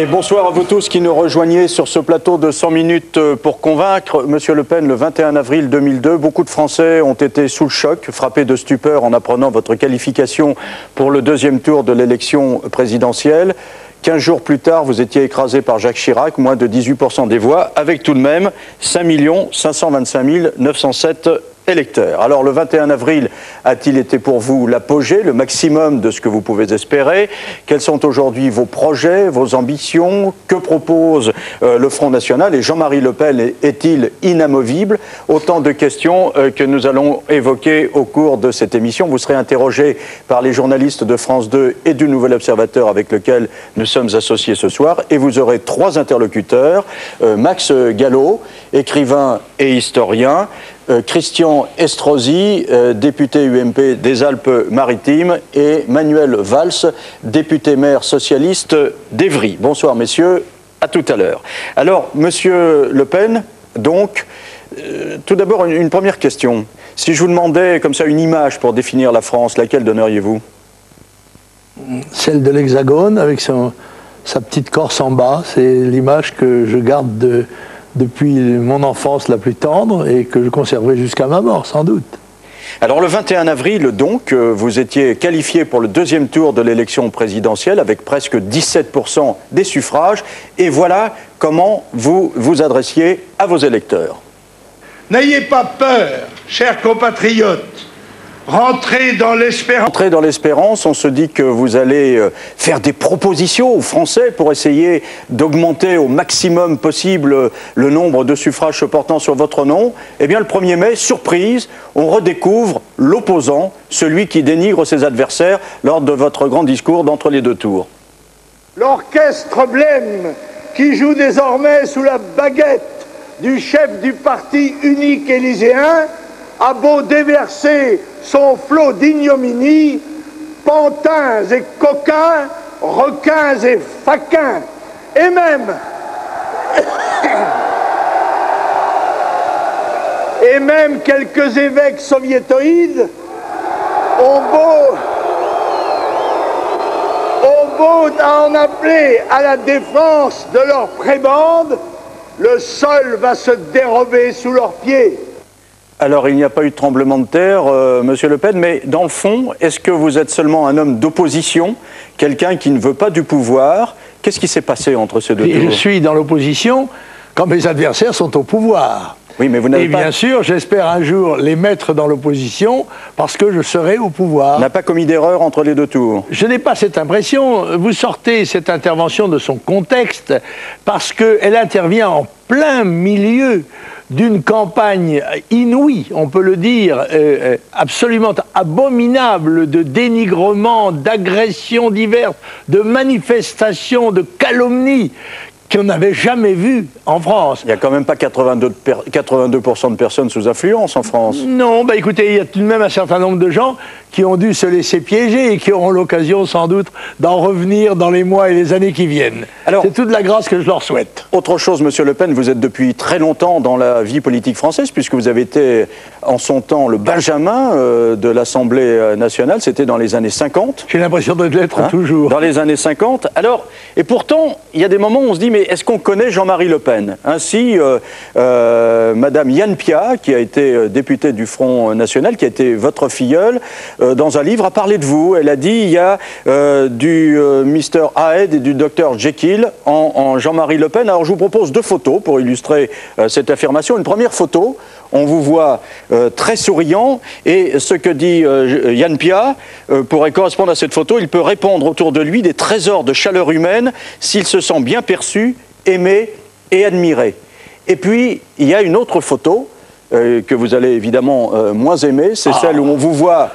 Et bonsoir à vous tous qui nous rejoignez sur ce plateau de 100 minutes pour convaincre. Monsieur Le Pen, le 21 avril 2002, beaucoup de Français ont été sous le choc, frappés de stupeur en apprenant votre qualification pour le deuxième tour de l'élection présidentielle. 15 jours plus tard, vous étiez écrasé par Jacques Chirac, moins de 18% des voix, avec tout de même 5 525 907 électeurs. Alors le 21 avril a-t-il été pour vous l'apogée, le maximum de ce que vous pouvez espérer? Quels sont aujourd'hui vos projets, vos ambitions? Que propose le Front National? Et Jean-Marie Le Pen est-il inamovible? Autant de questions que nous allons évoquer au cours de cette émission. Vous serez interrogé par les journalistes de France 2 et du Nouvel Observateur avec lequel nous sommes associés ce soir. Et vous aurez trois interlocuteurs. Max Gallo, écrivain et historien. Christian Estrosi, député UMP des Alpes-Maritimes, et Manuel Valls, député maire socialiste d'Évry. Bonsoir messieurs, à tout à l'heure. Alors, monsieur Le Pen, donc, tout d'abord une première question. Si je vous demandais comme ça une image pour définir la France, laquelle donneriez-vous? Celle de l'Hexagone, avec sa petite Corse en bas. C'est l'image que je garde depuis mon enfance la plus tendre et que je conserverai jusqu'à ma mort, sans doute. Alors le 21 avril, donc, vous étiez qualifié pour le deuxième tour de l'élection présidentielle avec presque 17% des suffrages. Et voilà comment vous vous adressiez à vos électeurs. N'ayez pas peur, chers compatriotes. Rentrez dans l'espérance. Rentrez dans l'espérance, on se dit que vous allez faire des propositions aux Français pour essayer d'augmenter au maximum possible le nombre de suffrages se portant sur votre nom. Eh bien, le 1er mai, surprise, on redécouvre l'opposant, celui qui dénigre ses adversaires lors de votre grand discours d'entre les deux tours. L'orchestre blême qui joue désormais sous la baguette du chef du parti unique élyséen a beau déverser son flot d'ignominie, pantins et coquins, requins et faquins, et même quelques évêques soviétoïdes ont beau en appeler à la défense de leur prébande, le sol va se dérober sous leurs pieds. Alors, il n'y a pas eu de tremblement de terre, monsieur Le Pen, mais dans le fond, est-ce que vous êtes seulement un homme d'opposition, quelqu'un qui ne veut pas du pouvoir? Qu'est-ce qui s'est passé entre ces deux tours? Je suis dans l'opposition quand mes adversaires sont au pouvoir. Oui, mais vous n'avez pas... Et bien sûr, j'espère un jour les mettre dans l'opposition parce que je serai au pouvoir. On n'a pas commis d'erreur entre les deux tours? Je n'ai pas cette impression. Vous sortez cette intervention de son contexte parce qu'elle intervient en plein milieu d'une campagne inouïe, on peut le dire, absolument abominable de dénigrement, d'agressions diverses, de manifestations, de calomnies qu'on n'avait jamais vu en France. Il n'y a quand même pas 82% de personnes sous influence en France. Non, bah écoutez, il y a tout de même un certain nombre de gens qui ont dû se laisser piéger et qui auront l'occasion sans doute d'en revenir dans les mois et les années qui viennent. C'est toute la grâce que je leur souhaite. Autre chose, monsieur Le Pen, vous êtes depuis très longtemps dans la vie politique française, puisque vous avez été en son temps le Benjamin de l'Assemblée nationale, c'était dans les années 50. J'ai l'impression de l'être toujours. Dans les années 50. Alors, et pourtant, il y a des moments où on se dit, mais est-ce qu'on connaît Jean-Marie Le Pen? Ainsi, madame Yann Piat, qui a été députée du Front National, qui a été votre filleule, dans un livre, a parlé de vous. Elle a dit, il y a du Mr Hyde et du Dr Jekyll en Jean-Marie Le Pen. Alors, je vous propose deux photos pour illustrer cette affirmation. Une première photo, on vous voit très souriant, et ce que dit Yann Piat pourrait correspondre à cette photo. Il peut répandre autour de lui des trésors de chaleur humaine s'il se sent bien perçu, aimé et admiré. Et puis, il y a une autre photo que vous allez évidemment moins aimer, c'est celle où on vous voit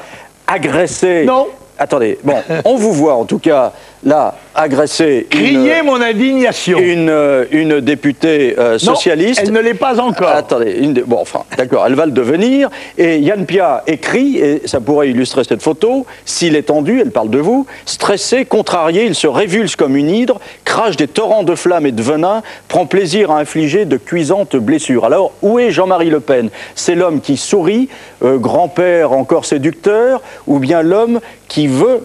agresser... Non. Attendez, bon, on vous voit en tout cas là agresser... Crier mon indignation. Une députée socialiste. Non, elle ne l'est pas encore. Attendez, bon, enfin, d'accord, elle va le devenir. Et Yann Piat écrit, et ça pourrait illustrer cette photo, s'il est tendu, elle parle de vous, stressé, contrarié, il se révulse comme une hydre, crache des torrents de flammes et de venin, prend plaisir à infliger de cuisantes blessures. Alors, où est Jean-Marie Le Pen? C'est l'homme qui sourit, grand-père encore séducteur, ou bien l'homme qui veut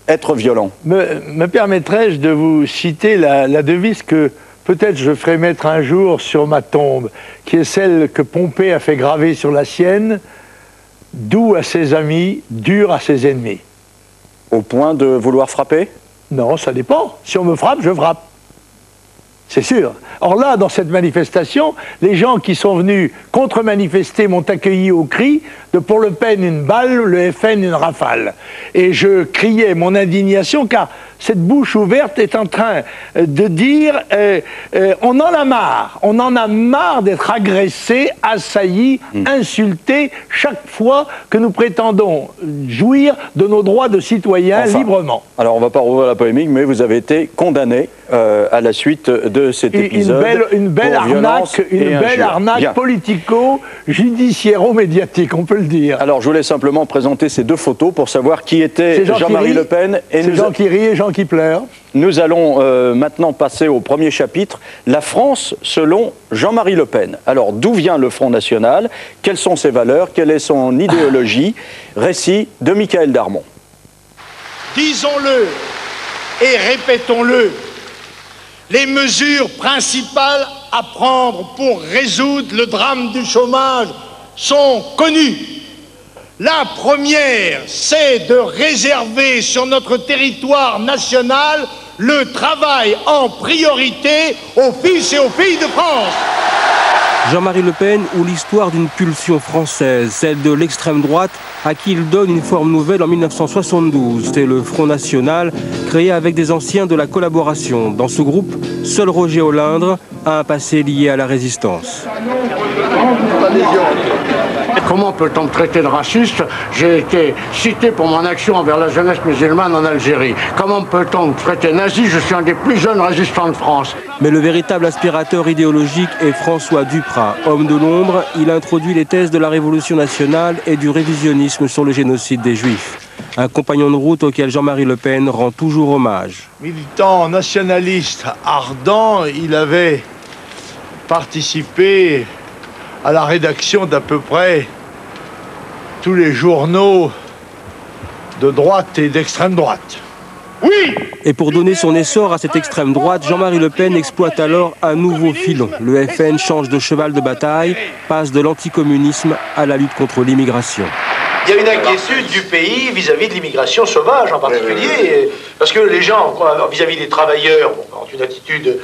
être violent. Me permettrais-je de vous citer la devise que peut-être je ferai mettre un jour sur ma tombe, qui est celle que Pompée a fait graver sur la sienne: doux à ses amis, dur à ses ennemis. Au point de vouloir frapper? Non, ça dépend. Si on me frappe, je frappe. C'est sûr. Or là, dans cette manifestation, les gens qui sont venus contre-manifester m'ont accueilli au cri de pour Le Pen une balle, le FN une rafale. Et je criais mon indignation car cette bouche ouverte est en train de dire on en a marre d'être agressé, assailli, insulté chaque fois que nous prétendons jouir de nos droits de citoyens librement. Alors on ne va pas rouvrir la polémique, mais vous avez été condamné à la suite de cet épisode. Une belle arnaque politico-judiciairo-médiatique, on peut le dire. Alors je voulais simplement présenter ces deux photos pour savoir qui était Jean-Marie Le Pen. C'est Jean qui rit et Jean qui pleure. Nous allons maintenant passer au premier chapitre, la France selon Jean-Marie Le Pen. Alors d'où vient le Front National? Quelles sont ses valeurs? Quelle est son idéologie? Récit de Michael Darmon. Disons-le et répétons-le, les mesures principales à prendre pour résoudre le drame du chômage sont connues. La première, c'est de réserver sur notre territoire national le travail en priorité aux fils et aux filles de France. Jean-Marie Le Pen ou l'histoire d'une pulsion française, celle de l'extrême droite à qui il donne une forme nouvelle en 1972. C'est le Front National créé avec des anciens de la collaboration. Dans ce groupe, seul Roger Olindre a un passé lié à la résistance. Comment peut-on me traiter de raciste? J'ai été cité pour mon action envers la jeunesse musulmane en Algérie. Comment peut-on me traiter nazi? Je suis un des plus jeunes résistants de France. Mais le véritable aspirateur idéologique est François Duprat. Homme de l'ombre, il introduit les thèses de la Révolution nationale et du révisionnisme sur le génocide des Juifs. Un compagnon de route auquel Jean-Marie Le Pen rend toujours hommage. Militant nationaliste ardent, il avait participé à la rédaction d'à peu près tous les journaux de droite et d'extrême droite. Oui! Et pour donner son essor à cette extrême droite, Jean-Marie Le Pen exploite alors un nouveau filon. Le FN change de cheval de bataille, passe de l'anticommunisme à la lutte contre l'immigration. Il y a une inquiétude du pays vis-à-vis de l'immigration sauvage en particulier, parce que les gens, vis-à-vis des travailleurs, ont une attitude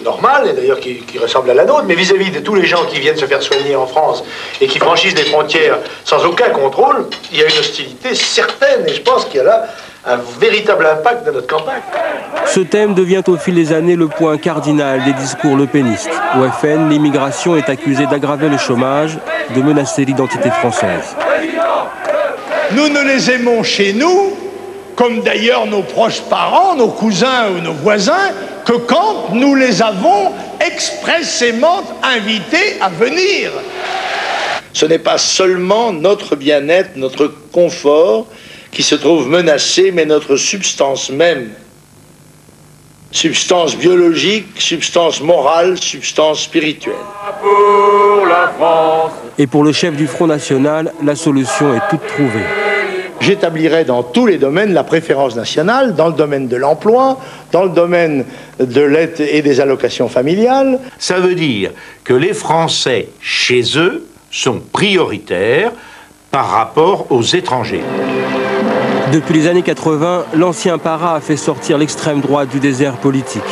normale, et d'ailleurs qui ressemble à la nôtre, mais vis-à-vis de tous les gens qui viennent se faire soigner en France et qui franchissent des frontières sans aucun contrôle, il y a une hostilité certaine, et je pense qu'il y a là un véritable impact de notre campagne. Ce thème devient au fil des années le point cardinal des discours lepénistes. Au FN, l'immigration est accusée d'aggraver le chômage, de menacer l'identité française. Nous ne les aimons chez nous, comme d'ailleurs nos proches parents, nos cousins ou nos voisins, que quand nous les avons expressément invités à venir. Ce n'est pas seulement notre bien-être, notre confort qui se trouve menacé, mais notre substance même. Substance biologique, substance morale, substance spirituelle. Pour la France. Et pour le chef du Front National, la solution est toute trouvée. J'établirai dans tous les domaines la préférence nationale, dans le domaine de l'emploi, dans le domaine de l'aide et des allocations familiales. Ça veut dire que les Français, chez eux, sont prioritaires par rapport aux étrangers. Depuis les années 80, l'ancien para a fait sortir l'extrême droite du désert politique.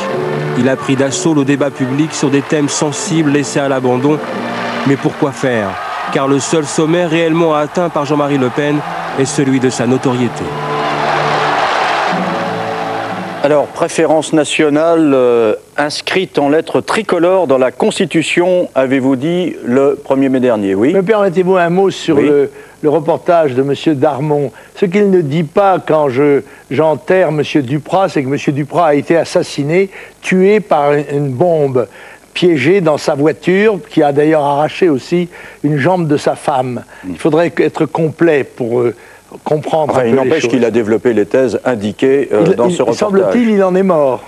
Il a pris d'assaut le débat public sur des thèmes sensibles laissés à l'abandon. Mais pourquoi faire? Car le seul sommet réellement atteint par Jean-Marie Le Pen est celui de sa notoriété. Alors, préférence nationale inscrite en lettres tricolores dans la Constitution, avez-vous dit le 1er mai dernier, oui? Me permettez-vous un mot sur le reportage de M. Darmon. Ce qu'il ne dit pas quand j'enterre M. Duprat, c'est que M. Duprat a été assassiné, tué par une bombe piégé dans sa voiture, qui a d'ailleurs arraché aussi une jambe de sa femme. Il faudrait être complet pour comprendre un peu les choses. Il n'empêche qu'il a développé les thèses indiquées dans ce reportage. Semble-t-il, il en est mort.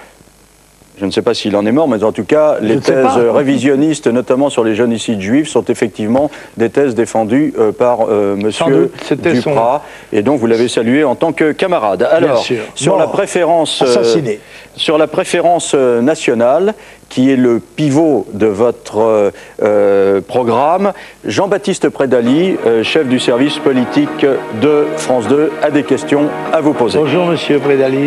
Je ne sais pas s'il en est mort, mais en tout cas, les thèses révisionnistes, notamment sur les génocides juifs, sont effectivement des thèses défendues par monsieur Duprat. Et donc, vous l'avez salué en tant que camarade. Alors, sur la préférence nationale, qui est le pivot de votre programme, Jean-Baptiste Prédaly, chef du service politique de France 2, a des questions à vous poser. Bonjour, monsieur Prédaly.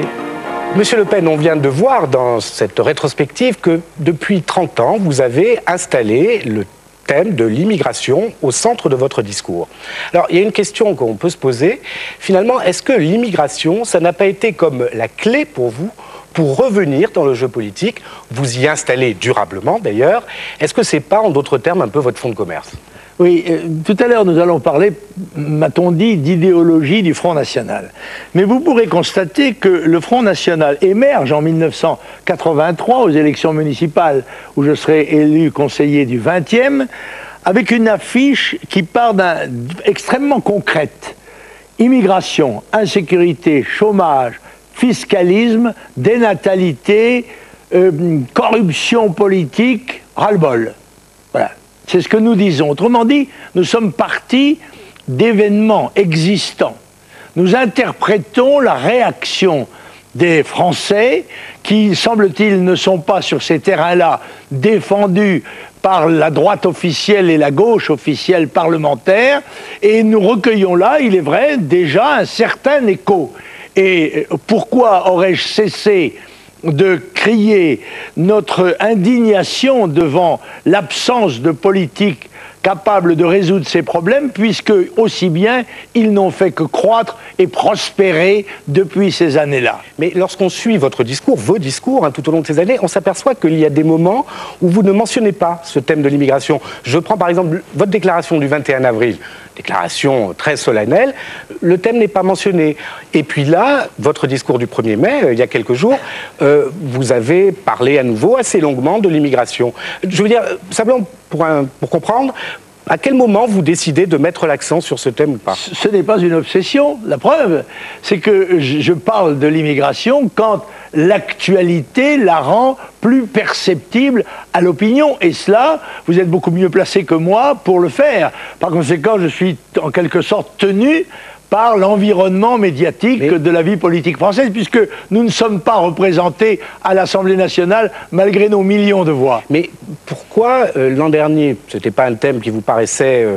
Monsieur Le Pen, on vient de voir dans cette rétrospective que depuis 30 ans, vous avez installé le thème de l'immigration au centre de votre discours. Alors, il y a une question qu'on peut se poser. Finalement, est-ce que l'immigration, ça n'a pas été comme la clé pour vous pour revenir dans le jeu politique, vous y installer durablement d'ailleurs? Est-ce que c'est pas, en d'autres termes, un peu votre fonds de commerce? Oui, tout à l'heure nous allons parler, m'a-t-on dit, d'idéologie du Front National. Mais vous pourrez constater que le Front National émerge en 1983 aux élections municipales où je serai élu conseiller du 20e, avec une affiche qui part extrêmement concrète. Immigration, insécurité, chômage, fiscalisme, dénatalité, corruption politique, ras-le-bol. Voilà. C'est ce que nous disons. Autrement dit, nous sommes partis d'événements existants. Nous interprétons la réaction des Français qui, semble-t-il, ne sont pas sur ces terrains-là défendus par la droite officielle et la gauche officielle parlementaire, et nous recueillons là, il est vrai, déjà un certain écho. Et pourquoi aurais-je cessé de crier notre indignation devant l'absence de politique capable de résoudre ces problèmes, puisque aussi bien ils n'ont fait que croître et prospérer depuis ces années-là. Mais lorsqu'on suit votre discours, vos discours, tout au long de ces années, on s'aperçoit qu'il y a des moments où vous ne mentionnez pas ce thème de l'immigration. Je prends par exemple votre déclaration du 21 avril, déclaration très solennelle, le thème n'est pas mentionné. Et puis là, votre discours du 1er mai, il y a quelques jours, vous avez parlé à nouveau assez longuement de l'immigration. Je veux dire, simplement pour comprendre, à quel moment vous décidez de mettre l'accent sur ce thème ou pas? Ce n'est pas une obsession. La preuve, c'est que je parle de l'immigration quand l'actualité la rend plus perceptible à l'opinion. Et cela, vous êtes beaucoup mieux placé que moi pour le faire. Par conséquent, je suis en quelque sorte tenu par l'environnement médiatique de la vie politique française, puisque nous ne sommes pas représentés à l'Assemblée nationale malgré nos millions de voix. Mais pourquoi l'an dernier, ce n'était pas un thème qui vous paraissait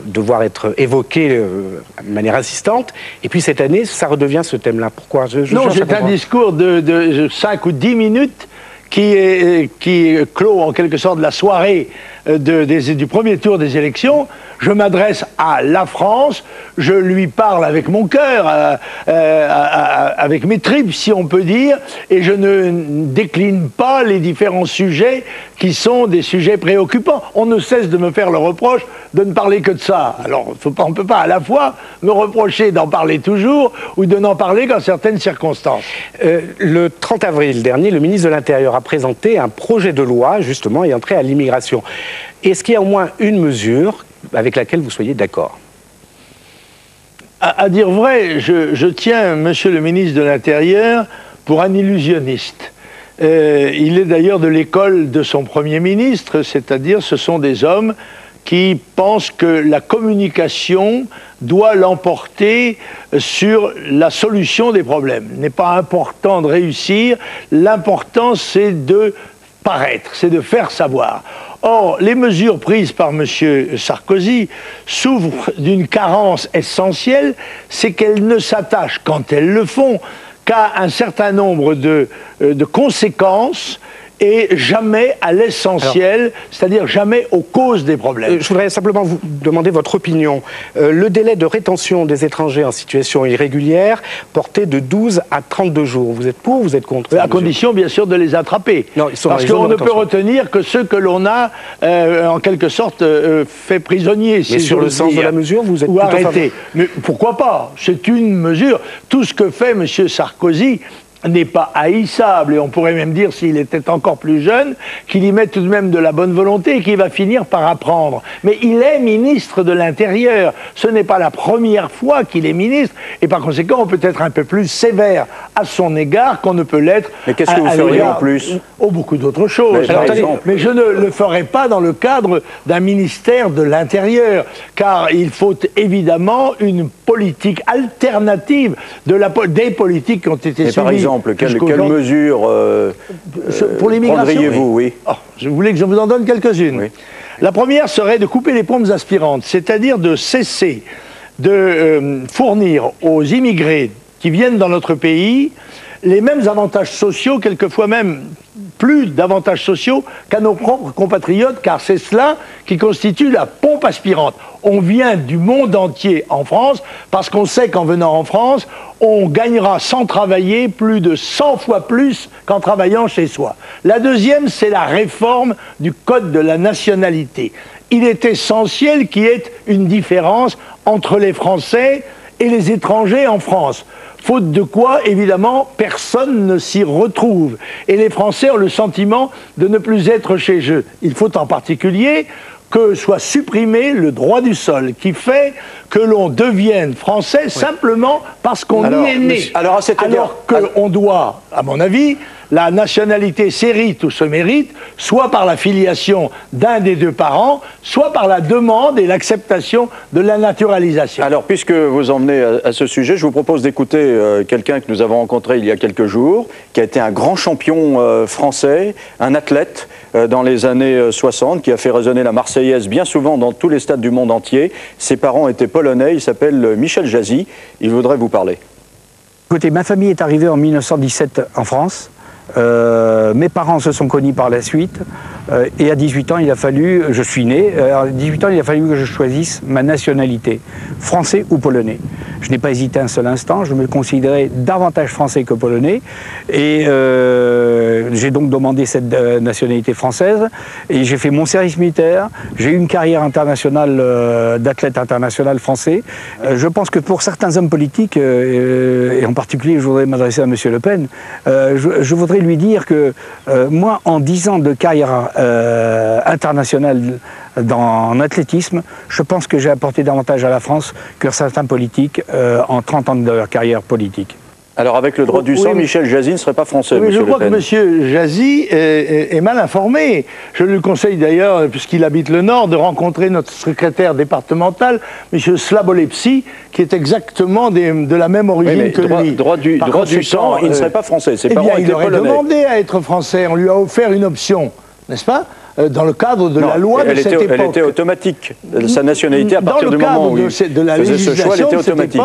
devoir être évoqué de manière insistante, et puis cette année, ça redevient ce thème-là? Pourquoi? Non, c'est un discours de 5 ou 10 minutes qui clôt en quelque sorte la soirée du premier tour des élections. Je m'adresse à la France, je lui parle avec mon cœur, avec mes tripes si on peut dire, et je ne décline pas les différents sujets qui sont des sujets préoccupants. On ne cesse de me faire le reproche de ne parler que de ça. Alors on ne peut pas à la fois me reprocher d'en parler toujours ou de n'en parler qu'en certaines circonstances. Le 30 avril dernier, le ministre de l'Intérieur a présenté un projet de loi justement ayant trait à l'immigration. Est-ce qu'il y a au moins une mesure avec laquelle vous soyez d'accord? À dire vrai, je tiens monsieur le ministre de l'Intérieur pour un illusionniste. Il est d'ailleurs de l'école de son Premier ministre, c'est-à-dire ce sont des hommes qui pensent que la communication doit l'emporter sur la solution des problèmes. Il n'est pas important de réussir, l'important c'est de paraître, c'est de faire savoir. Or, les mesures prises par M. Sarkozy souffrent d'une carence essentielle, c'est qu'elles ne s'attachent, quand elles le font, qu'à un certain nombre de conséquences et jamais à l'essentiel, c'est-à-dire jamais aux causes des problèmes. Je voudrais simplement vous demander votre opinion. Le délai de rétention des étrangers en situation irrégulière porté de 12 à 32 jours. Vous êtes pour ou vous êtes contre? À condition, bien sûr, de les attraper. Non, ils sont parce qu'on ne peut retenir que ceux que l'on a, en quelque sorte, fait prisonniers. Mais sur le sens de la mesure, vous êtes plutôt arrêté. Mais pourquoi pas? C'est une mesure. Tout ce que fait M. Sarkozy n'est pas haïssable, et on pourrait même dire, s'il était encore plus jeune, qu'il y met tout de même de la bonne volonté et qu'il va finir par apprendre. Mais il est ministre de l'Intérieur. Ce n'est pas la première fois qu'il est ministre, et par conséquent, on peut être un peu plus sévère à son égard qu'on ne peut l'être. Mais qu'est-ce que vous feriez en plus? Oh, beaucoup d'autres choses. Mais je ne le ferai pas dans le cadre d'un ministère de l'Intérieur, car il faut évidemment une politique alternative des politiques qui ont été suivies. Par exemple, quelles mesures pour l'immigration, prendriez-vous, oui. Je voulais que je vous en donne quelques-unes. Oui. La première serait de couper les pompes aspirantes, c'est-à-dire de cesser de fournir aux immigrés qui viennent dans notre pays les mêmes avantages sociaux, quelquefois même plus d'avantages sociaux qu'à nos propres compatriotes, car c'est cela qui constitue la pompe aspirante. On vient du monde entier en France, parce qu'on sait qu'en venant en France, on gagnera sans travailler plus de 100 fois plus qu'en travaillant chez soi. La deuxième, c'est la réforme du Code de la nationalité. Il est essentiel qu'il y ait une différence entre les Français et les étrangers en France. Faute de quoi, évidemment, personne ne s'y retrouve. Et les Français ont le sentiment de ne plus être chez eux. Il faut en particulier que soit supprimé le droit du sol, qui fait que l'on devienne français simplement parce qu'on y est né. Alors qu'on doit, à mon avis, la nationalité s'hérite ou se mérite, soit par la filiation d'un des deux parents, soit par la demande et l'acceptation de la naturalisation. Alors, puisque vous en venez à ce sujet, je vous propose d'écouter quelqu'un que nous avons rencontré il y a quelques jours, qui a été un grand champion français, un athlète dans les années 60, qui a fait résonner la Marseillaise bien souvent dans tous les stades du monde entier. Ses parents étaient polonais, il s'appelle Michel Jazzy, il voudrait vous parler. Écoutez, ma famille est arrivée en 1917 en France. Mes parents se sont connus par la suite et à 18 ans il a fallu, je suis né, à 18 ans il a fallu que je choisisse ma nationalité, français ou polonais. Je n'ai pas hésité un seul instant, je me considérais davantage français que polonais et j'ai donc demandé cette nationalité française et j'ai fait mon service militaire, j'ai eu une carrière internationale d'athlète international français. Je pense que pour certains hommes politiques, et en particulier je voudrais m'adresser à M. Le Pen, je voudrais lui dire que moi, en 10 ans de carrière internationale en athlétisme, je pense que j'ai apporté davantage à la France que certains politiques en 30 ans de leur carrière politique. Alors avec le droit du sang, Michel Jazzy ne serait pas français, oui, je crois que M. Jazzy est mal informé. Je lui conseille d'ailleurs, puisqu'il habite le Nord, de rencontrer notre secrétaire départemental, M. Slabolepsi, qui est exactement de la même origine que lui. Droit du sang, il ne serait pas français. Ses parents étaient polonais. Il aurait demandé à être français. On lui a offert une option, n'est-ce pas ? Dans le cadre de la loi de cette époque. Elle était automatique. Sa nationalité, à partir du moment où il faisait ce choix, elle était automatique.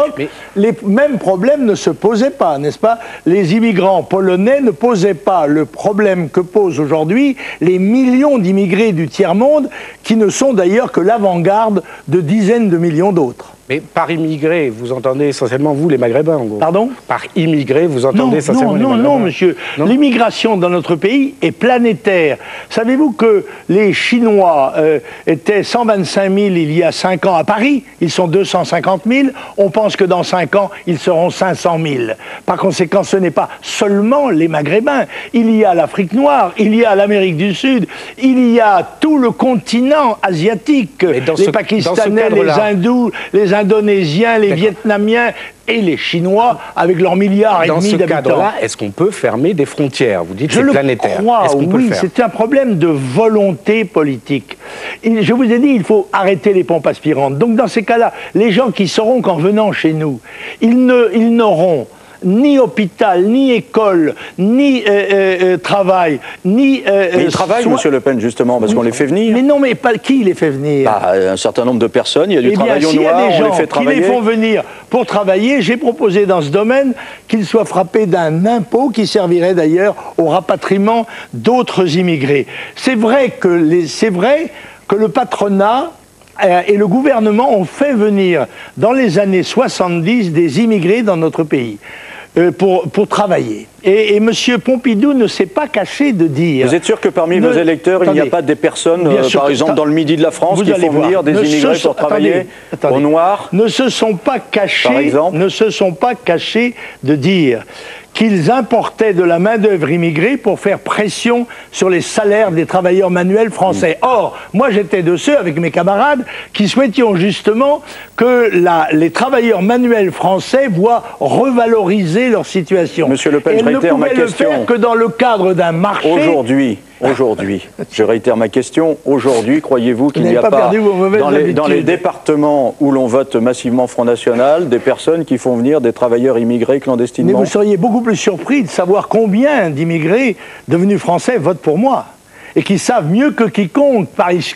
Les mêmes problèmes ne se posaient pas, n'est-ce pas? Les immigrants polonais ne posaient pas le problème que posent aujourd'hui les millions d'immigrés du tiers-monde, qui ne sont d'ailleurs que l'avant-garde de dizaines de millions d'autres. Mais par immigré, vous entendez essentiellement, vous, les Maghrébins, en gros. Pardon? Par immigré, vous entendez essentiellement les Maghrébins. Non, monsieur. L'immigration dans notre pays est planétaire. Savez-vous que les Chinois étaient 125 000 il y a 5 ans à Paris? Ils sont 250 000. On pense que dans 5 ans, ils seront 500 000. Par conséquent, ce n'est pas seulement les Maghrébins. Il y a l'Afrique noire, il y a l'Amérique du Sud, il y a tout le continent asiatique. Les Pakistanais, les Hindous, les Indonésiens, les Vietnamiens et les Chinois avec leurs milliards et demi d'habitants. Dans ce cadre-là, est-ce qu'on peut fermer des frontières? Vous dites que c'est planétaire. Je le crois, oui, c'est un problème de volonté politique. Et je vous ai dit, il faut arrêter les pompes aspirantes. Donc dans ces cas-là, les gens qui sauront qu'en venant chez nous, ils n'auront ni hôpital, ni école, ni travail, ni... mais ils travaillent, Monsieur Le Pen, justement, parce qu'on les fait venir. Mais non, mais pas qui les fait venir? Un certain nombre de personnes, il y a du travail au noir, on les fait travailler. Qui les font venir pour travailler, j'ai proposé dans ce domaine qu'ils soient frappés d'un impôt qui servirait d'ailleurs au rapatriement d'autres immigrés. C'est vrai que le patronat et le gouvernement ont fait venir dans les années 70 des immigrés dans notre pays. Pour travailler. Et M. Pompidou ne s'est pas caché de dire... Vous êtes sûr que parmi vos électeurs, il n'y a pas des personnes, par exemple dans le midi de la France, qui font venir des immigrés pour travailler au noir? Ne se sont pas cachés, par exemple, ne se sont pas cachés de dire qu'ils importaient de la main-d'œuvre immigrée pour faire pression sur les salaires des travailleurs manuels français. Or, moi j'étais de ceux, avec mes camarades, qui souhaitions justement que les travailleurs manuels français voient revaloriser leur situation. Monsieur Le Pen, je réitère ma question. Ils ne pouvaient le faire que dans le cadre d'un marché. Aujourd'hui, je réitère ma question, aujourd'hui, croyez-vous qu'il n'y a pas, dans les départements où l'on vote massivement Front National, des personnes qui font venir des travailleurs immigrés clandestinement? Mais vous seriez beaucoup plus surpris de savoir combien d'immigrés devenus français votent pour moi. Et qui savent mieux que quiconque,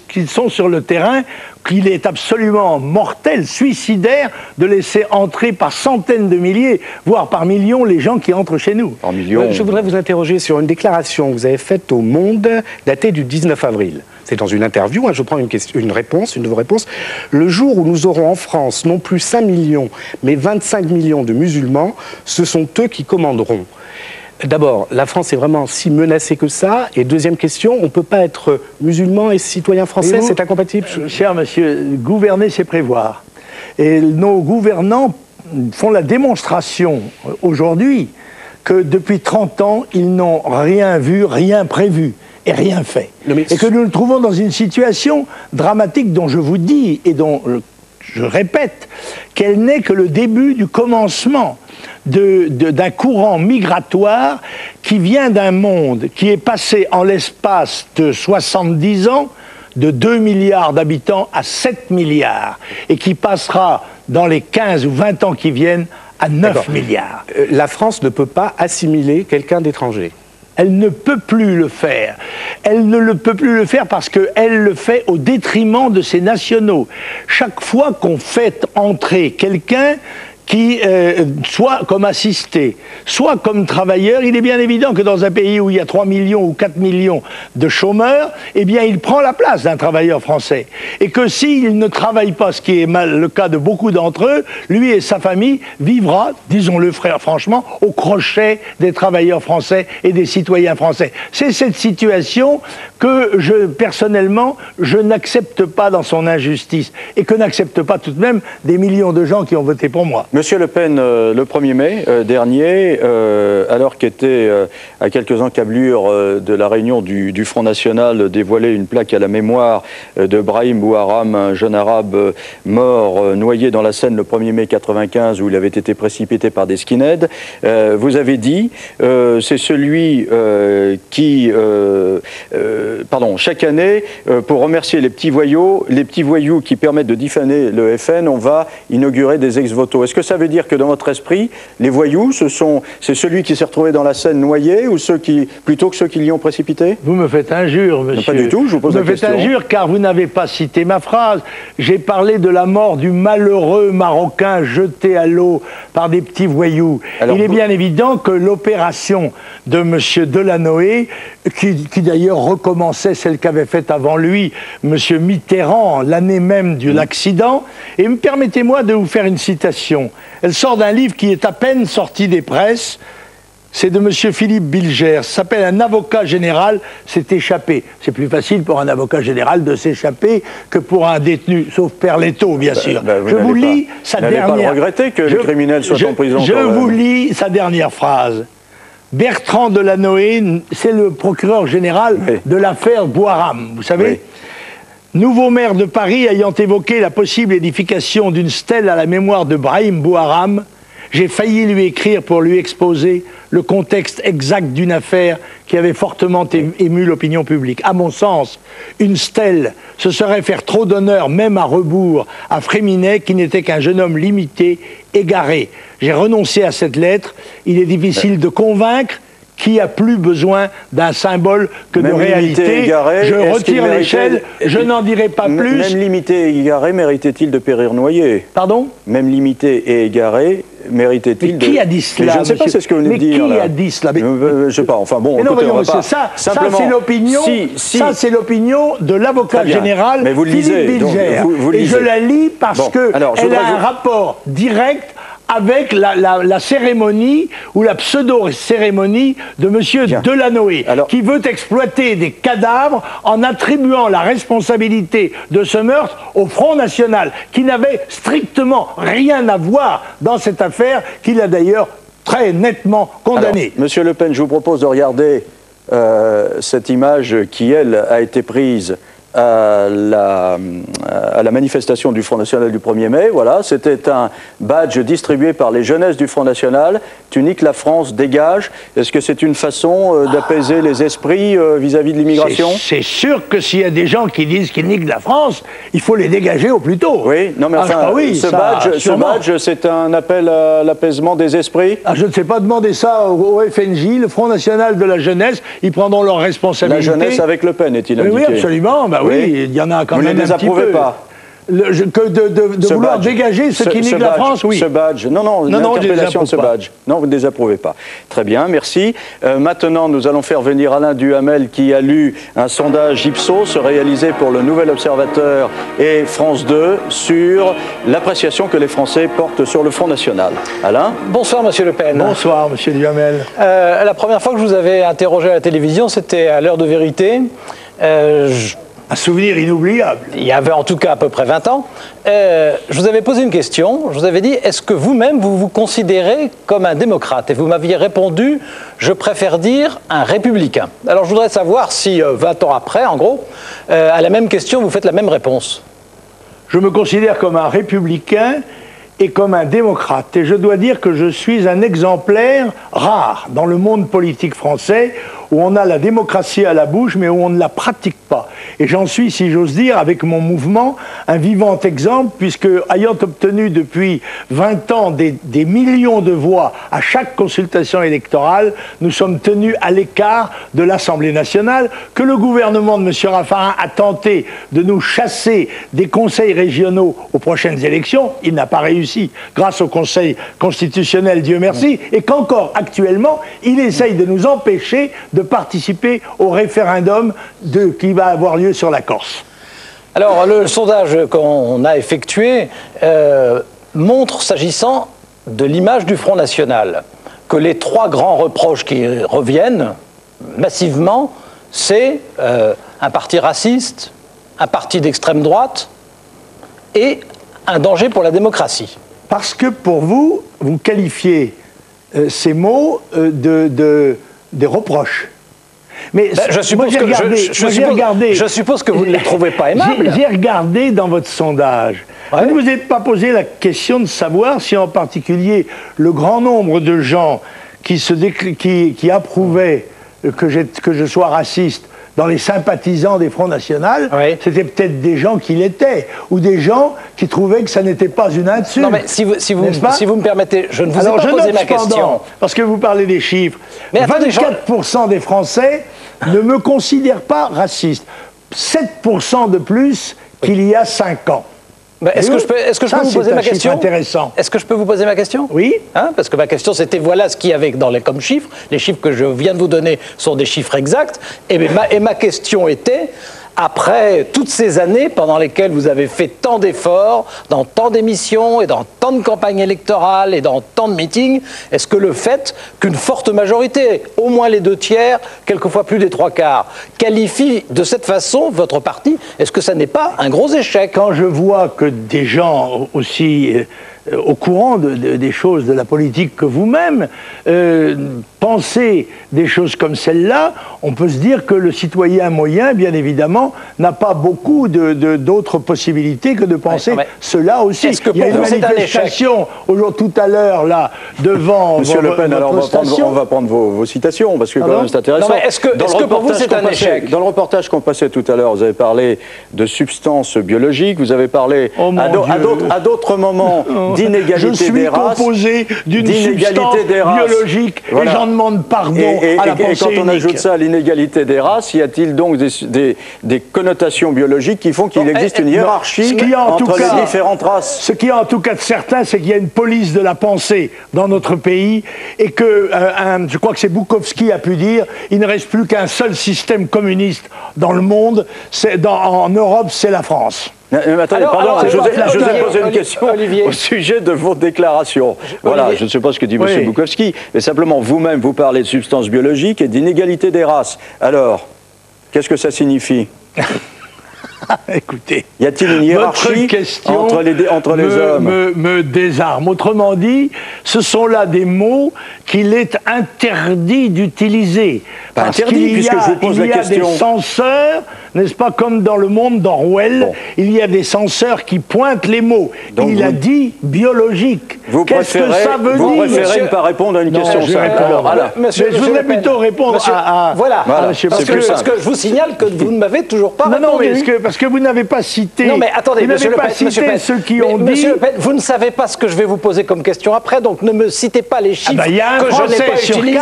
qu'ils sont sur le terrain, qu'il est absolument mortel, suicidaire, de laisser entrer par centaines de milliers, voire par millions, les gens qui entrent chez nous. Par millions. Je voudrais vous interroger sur une déclaration que vous avez faite au Monde, datée du 19 avril. C'est dans une interview, je prends une de vos réponses. Le jour où nous aurons en France non plus 5 millions, mais 25 millions de musulmans, ce sont eux qui commanderont. D'abord, la France est vraiment si menacée que ça. Et deuxième question, on ne peut pas être musulman et citoyen français, c'est incompatible? Cher monsieur, gouverner, c'est prévoir. Et nos gouvernants font la démonstration aujourd'hui que depuis 30 ans, ils n'ont rien vu, rien prévu et rien fait. Et que nous nous trouvons dans une situation dramatique dont je vous dis et dont je répète qu'elle n'est que le début du commencement d'un courant migratoire qui vient d'un monde qui est passé en l'espace de 70 ans de 2 milliards d'habitants à 7 milliards et qui passera dans les 15 ou 20 ans qui viennent à 9 milliards. La France ne peut pas assimiler quelqu'un d'étranger. Elle ne peut plus le faire. Elle ne peut plus le faire parce qu'elle le fait au détriment de ses nationaux. Chaque fois qu'on fait entrer quelqu'un qui, soit comme assisté, soit comme travailleur, il est bien évident que dans un pays où il y a 3 millions ou 4 millions de chômeurs, eh bien, il prend la place d'un travailleur français. Et que s'il ne travaille pas, ce qui est le cas de beaucoup d'entre eux, lui et sa famille vivra, disons-le franchement, au crochet des travailleurs français et des citoyens français. C'est cette situation que personnellement, je n'accepte pas dans son injustice et que n'acceptent pas tout de même des millions de gens qui ont voté pour moi. Monsieur Le Pen, le 1er mai dernier, alors qu'était à quelques encablures de la réunion du Front National dévoilé une plaque à la mémoire de Brahim Bouharam, un jeune arabe mort noyé dans la Seine le 1er mai 1995 où il avait été précipité par des skinheads, vous avez dit c'est celui qui, chaque année, pour remercier les petits voyous qui permettent de diffamer le FN, on va inaugurer des ex-voto. Est-ce que ça veut dire que dans votre esprit, les voyous, c'est celui qui s'est retrouvé dans la Seine noyé ou plutôt que ceux qui l'y ont précipité? Vous me faites injure, monsieur. Non, pas du tout, je vous pose la question. Vous me faites injure car vous n'avez pas cité ma phrase. J'ai parlé de la mort du malheureux Marocain jeté à l'eau par des petits voyous. Alors, il est bien évident que l'opération de monsieur Delanoë, qui d'ailleurs recommençait celle qu'avait faite avant lui monsieur Mitterrand l'année même de l'accident, et permettez-moi de vous faire une citation. Elle sort d'un livre qui est à peine sorti des presses. C'est de monsieur Philippe Bilger. Ça s'appelle Un avocat général s'est échappé. C'est plus facile pour un avocat général de s'échapper que pour un détenu, sauf Perletto, bien sûr. Je vous lis sa dernière... Vous n'allez pas regretter que le criminel soit en prison. Je vous lis sa dernière phrase. Bertrand Delanoë, c'est le procureur général de l'affaire Bouharam, vous savez. Oui. Nouveau maire de Paris ayant évoqué la possible édification d'une stèle à la mémoire de Brahim Bouharam, j'ai failli lui écrire pour lui exposer le contexte exact d'une affaire qui avait fortement ému l'opinion publique. À mon sens, une stèle, ce serait faire trop d'honneur, même à rebours, à Fréminet, qui n'était qu'un jeune homme limité, égaré. J'ai renoncé à cette lettre. Il est difficile de convaincre qui a plus besoin d'un symbole que même de réalité. Égaré, je retire l'échelle, je n'en dirai pas plus. Même limité et égaré, méritait-il de périr noyé? Pardon? Même limité et égaré, méritait-il de... Qui a dit cela? Je ne sais pas, c'est ce que vous venez de dire. Mais qui a dit cela? Je ne sais pas, enfin bon, mais non, écoutez, voyons, on va pas... Ça, c'est l'opinion de l'avocat général Philippe Bilger. Et je la lis parce qu'elle a un rapport direct avec la cérémonie ou la pseudo-cérémonie de monsieur Delanoë, qui veut exploiter des cadavres en attribuant la responsabilité de ce meurtre au Front National, qui n'avait strictement rien à voir dans cette affaire, qu'il a d'ailleurs très nettement condamné. Alors, Monsieur Le Pen, je vous propose de regarder cette image qui, elle, a été prise à la manifestation du Front National du 1er mai. Voilà, c'était un badge distribué par les jeunesses du Front National. Tu niques la France, dégage. Est-ce que c'est une façon d'apaiser les esprits vis-à-vis de l'immigration? C'est sûr que s'il y a des gens qui disent qu'ils niquent la France, il faut les dégager au plus tôt. Oui, non mais enfin, oui, ce badge, c'est un appel à l'apaisement des esprits? Je ne sais pas demander ça au FNJ, le Front National de la jeunesse, ils prendront leurs responsabilités. La jeunesse avec Le Pen, est-il indiqué? Oui, absolument. Oui, il y en a quand même un petit peu. Vous ne les approuvez pas? De vouloir dégager ceux qui niquent la France, oui. Ce badge, non, l'interpellation de ce badge. Non, vous ne les approuvez pas. Très bien, merci. Maintenant, nous allons faire venir Alain Duhamel qui a lu un sondage Ipsos réalisé pour le Nouvel Observateur et France 2 sur l'appréciation que les Français portent sur le Front National. Alain? Bonsoir, Monsieur Le Pen. Bonsoir, Monsieur Duhamel. La première fois que je vous avais interrogé à la télévision, c'était à l'heure de vérité. Un souvenir inoubliable. Il y avait en tout cas à peu près 20 ans. Je vous avais posé une question. Je vous avais dit, est-ce que vous-même, vous vous considérez comme un démocrate? Et vous m'aviez répondu, je préfère dire un républicain. Alors je voudrais savoir si, 20 ans après, en gros, à la même question, vous faites la même réponse. Je me considère comme un républicain et comme un démocrate. Et je dois dire que je suis un exemplaire rare dans le monde politique français où on a la démocratie à la bouche, mais où on ne la pratique pas. Et j'en suis, si j'ose dire, avec mon mouvement, un vivant exemple, puisque, ayant obtenu depuis 20 ans des millions de voix à chaque consultation électorale, nous sommes tenus à l'écart de l'Assemblée nationale, que le gouvernement de M. Raffarin a tenté de nous chasser des conseils régionaux aux prochaines élections. Il n'a pas réussi, grâce au Conseil constitutionnel, Dieu merci, et qu'encore actuellement, il essaye de nous empêcher de participer au référendum qui va avoir lieu sur la Corse. Alors, le sondage qu'on a effectué montre, s'agissant de l'image du Front National, que les 3 grands reproches qui reviennent massivement, c'est un parti raciste, un parti d'extrême droite et un danger pour la démocratie. Parce que pour vous, vous qualifiez ces mots des reproches. Mais je suppose que vous ne les trouvez pas aimables. J'ai regardé dans votre sondage. Ouais. Vous ne vous êtes pas posé la question de savoir si en particulier le grand nombre de gens qui approuvaient que je sois raciste dans les sympathisants des Fronts National, oui, c'était peut-être des gens qui l'étaient, ou des gens qui trouvaient que ça n'était pas une insulte. Non mais si vous me permettez, je ne vous ai pas posé ma question. Parce que vous parlez des chiffres, mais 24% des Français ne me considèrent pas raciste. 7% de plus qu'il y a 5 ans. Est-ce que je peux vous poser ma question? Intéressant. Est-ce que je peux vous poser ma question? Oui. Parce que ma question c'était voilà ce qu'il y avait comme chiffres. Les chiffres que je viens de vous donner sont des chiffres exacts. Et ma question était, après toutes ces années pendant lesquelles vous avez fait tant d'efforts, dans tant d'émissions et dans tant de campagnes électorales et dans tant de meetings, est-ce que le fait qu'une forte majorité, au moins les 2/3, quelquefois plus des 3/4, qualifie de cette façon votre parti, est-ce que ça n'est pas un gros échec? Quand je vois que des gens aussi au courant des choses de la politique que vous-même, pensez des choses comme celle-là, on peut se dire que le citoyen moyen, bien évidemment, n'a pas beaucoup d'autres possibilités que de penser cela aussi. Est-ce que il y a une manifestation tout à l'heure là devant Monsieur Le Pen, alors on va prendre vos citations parce que quand même c'est intéressant. Non, mais est-ce que pour vous c'est un échec? Dans le reportage qu'on passait tout à l'heure, vous avez parlé de substances biologiques, vous avez parlé à d'autres moments d'inégalité des races. Je suis composé d'une substance biologique et j'en demande pardon à la pensée unique. Et quand on ajoute ça à l'inégalité des races, y a-t-il donc des connotations biologiques qui font qu'il existe une hiérarchie entre les différentes races? Ce qui est en tout cas certain, c'est qu'il y a une police de la pensée dans notre pays et que, je crois que c'est Bukowski a pu dire, il ne reste plus qu'un seul système communiste dans le monde, en Europe, c'est la France. Mais attendez, je vous ai posé une question au sujet de vos déclarations. Voilà, je ne sais pas ce que dit M. Bukowski, mais simplement, vous-même, vous parlez de substances biologiques et d'inégalité des races. Alors, qu'est-ce que ça signifie? Écoutez, y a-t-il une hiérarchie entre les hommes me désarme. Autrement dit, ce sont là des mots qu'il est interdit d'utiliser. Pas interdit, puisque je vous pose la question. Il y a des censeurs, n'est-ce pas, comme dans le monde d'Orwell, il y a des censeurs qui pointent les mots. Donc il a dit biologique. Qu'est-ce que ça veut dire? Vous préférez ne pas répondre à une question simple. Je voudrais plutôt répondre à... Voilà, parce que je vous signale que vous ne m'avez toujours pas répondu. Non, mais parce que vous n'avez pas cité... Non, mais attendez, monsieur Le Pen, ceux qui ont dit... Monsieur Le Pen, vous ne savez pas ce que je vais vous poser comme question après, donc ne me citez pas les chiffres que je n'ai pas utilisés.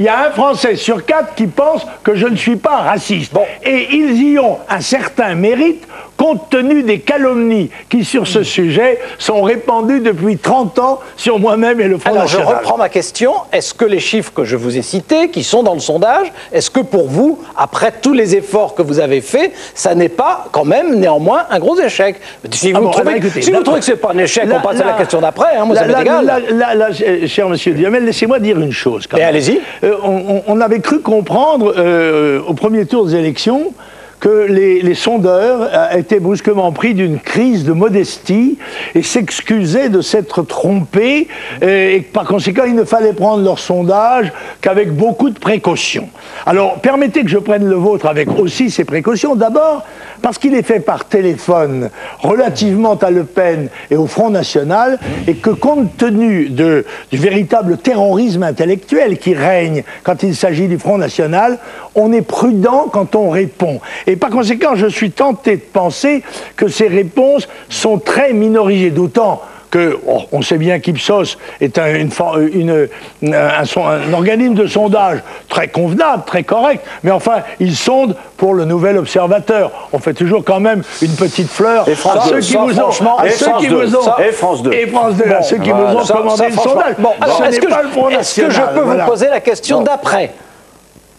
Il y a un Français sur 4 qui pense que je ne suis pas raciste. Bon. Et ils y ont un certain mérite, compte tenu des calomnies qui, sur ce sujet, sont répandues depuis 30 ans sur moi-même et le Front National. Alors, je reprends ma question. Est-ce que les chiffres que je vous ai cités, qui sont dans le sondage, est-ce que pour vous, après tous les efforts que vous avez faits, ça n'est pas, quand même, néanmoins, un gros échec? Si vous trouvez que ce n'est pas un échec, on passe à la question d'après. Hein, moi, ça m'est égal. Cher monsieur Duhamel, laissez-moi dire une chose. Et allez-y. On avait cru comprendre au premier tour des élections que les sondeurs étaient brusquement pris d'une crise de modestie et s'excusaient de s'être trompés et par conséquent il ne fallait prendre leur sondage qu'avec beaucoup de précautions. Alors permettez que je prenne le vôtre avec aussi ces précautions. D'abord parce qu'il est fait par téléphone relativement à Le Pen et au Front National et que compte tenu du véritable terrorisme intellectuel qui règne quand il s'agit du Front National, on est prudent quand on répond. Et par conséquent, je suis tenté de penser que ces réponses sont très minorisées, d'autant que, on sait bien qu'Ipsos est un organisme de sondage très convenable, très correct, mais enfin, ils sondent pour le Nouvel Observateur. On fait toujours quand même une petite fleur à ceux qui vous ont... Et France 2. Et France 2, à ceux qui vous ont commandé le sondage. Bon, alors, est-ce que je peux vous poser la question d'après?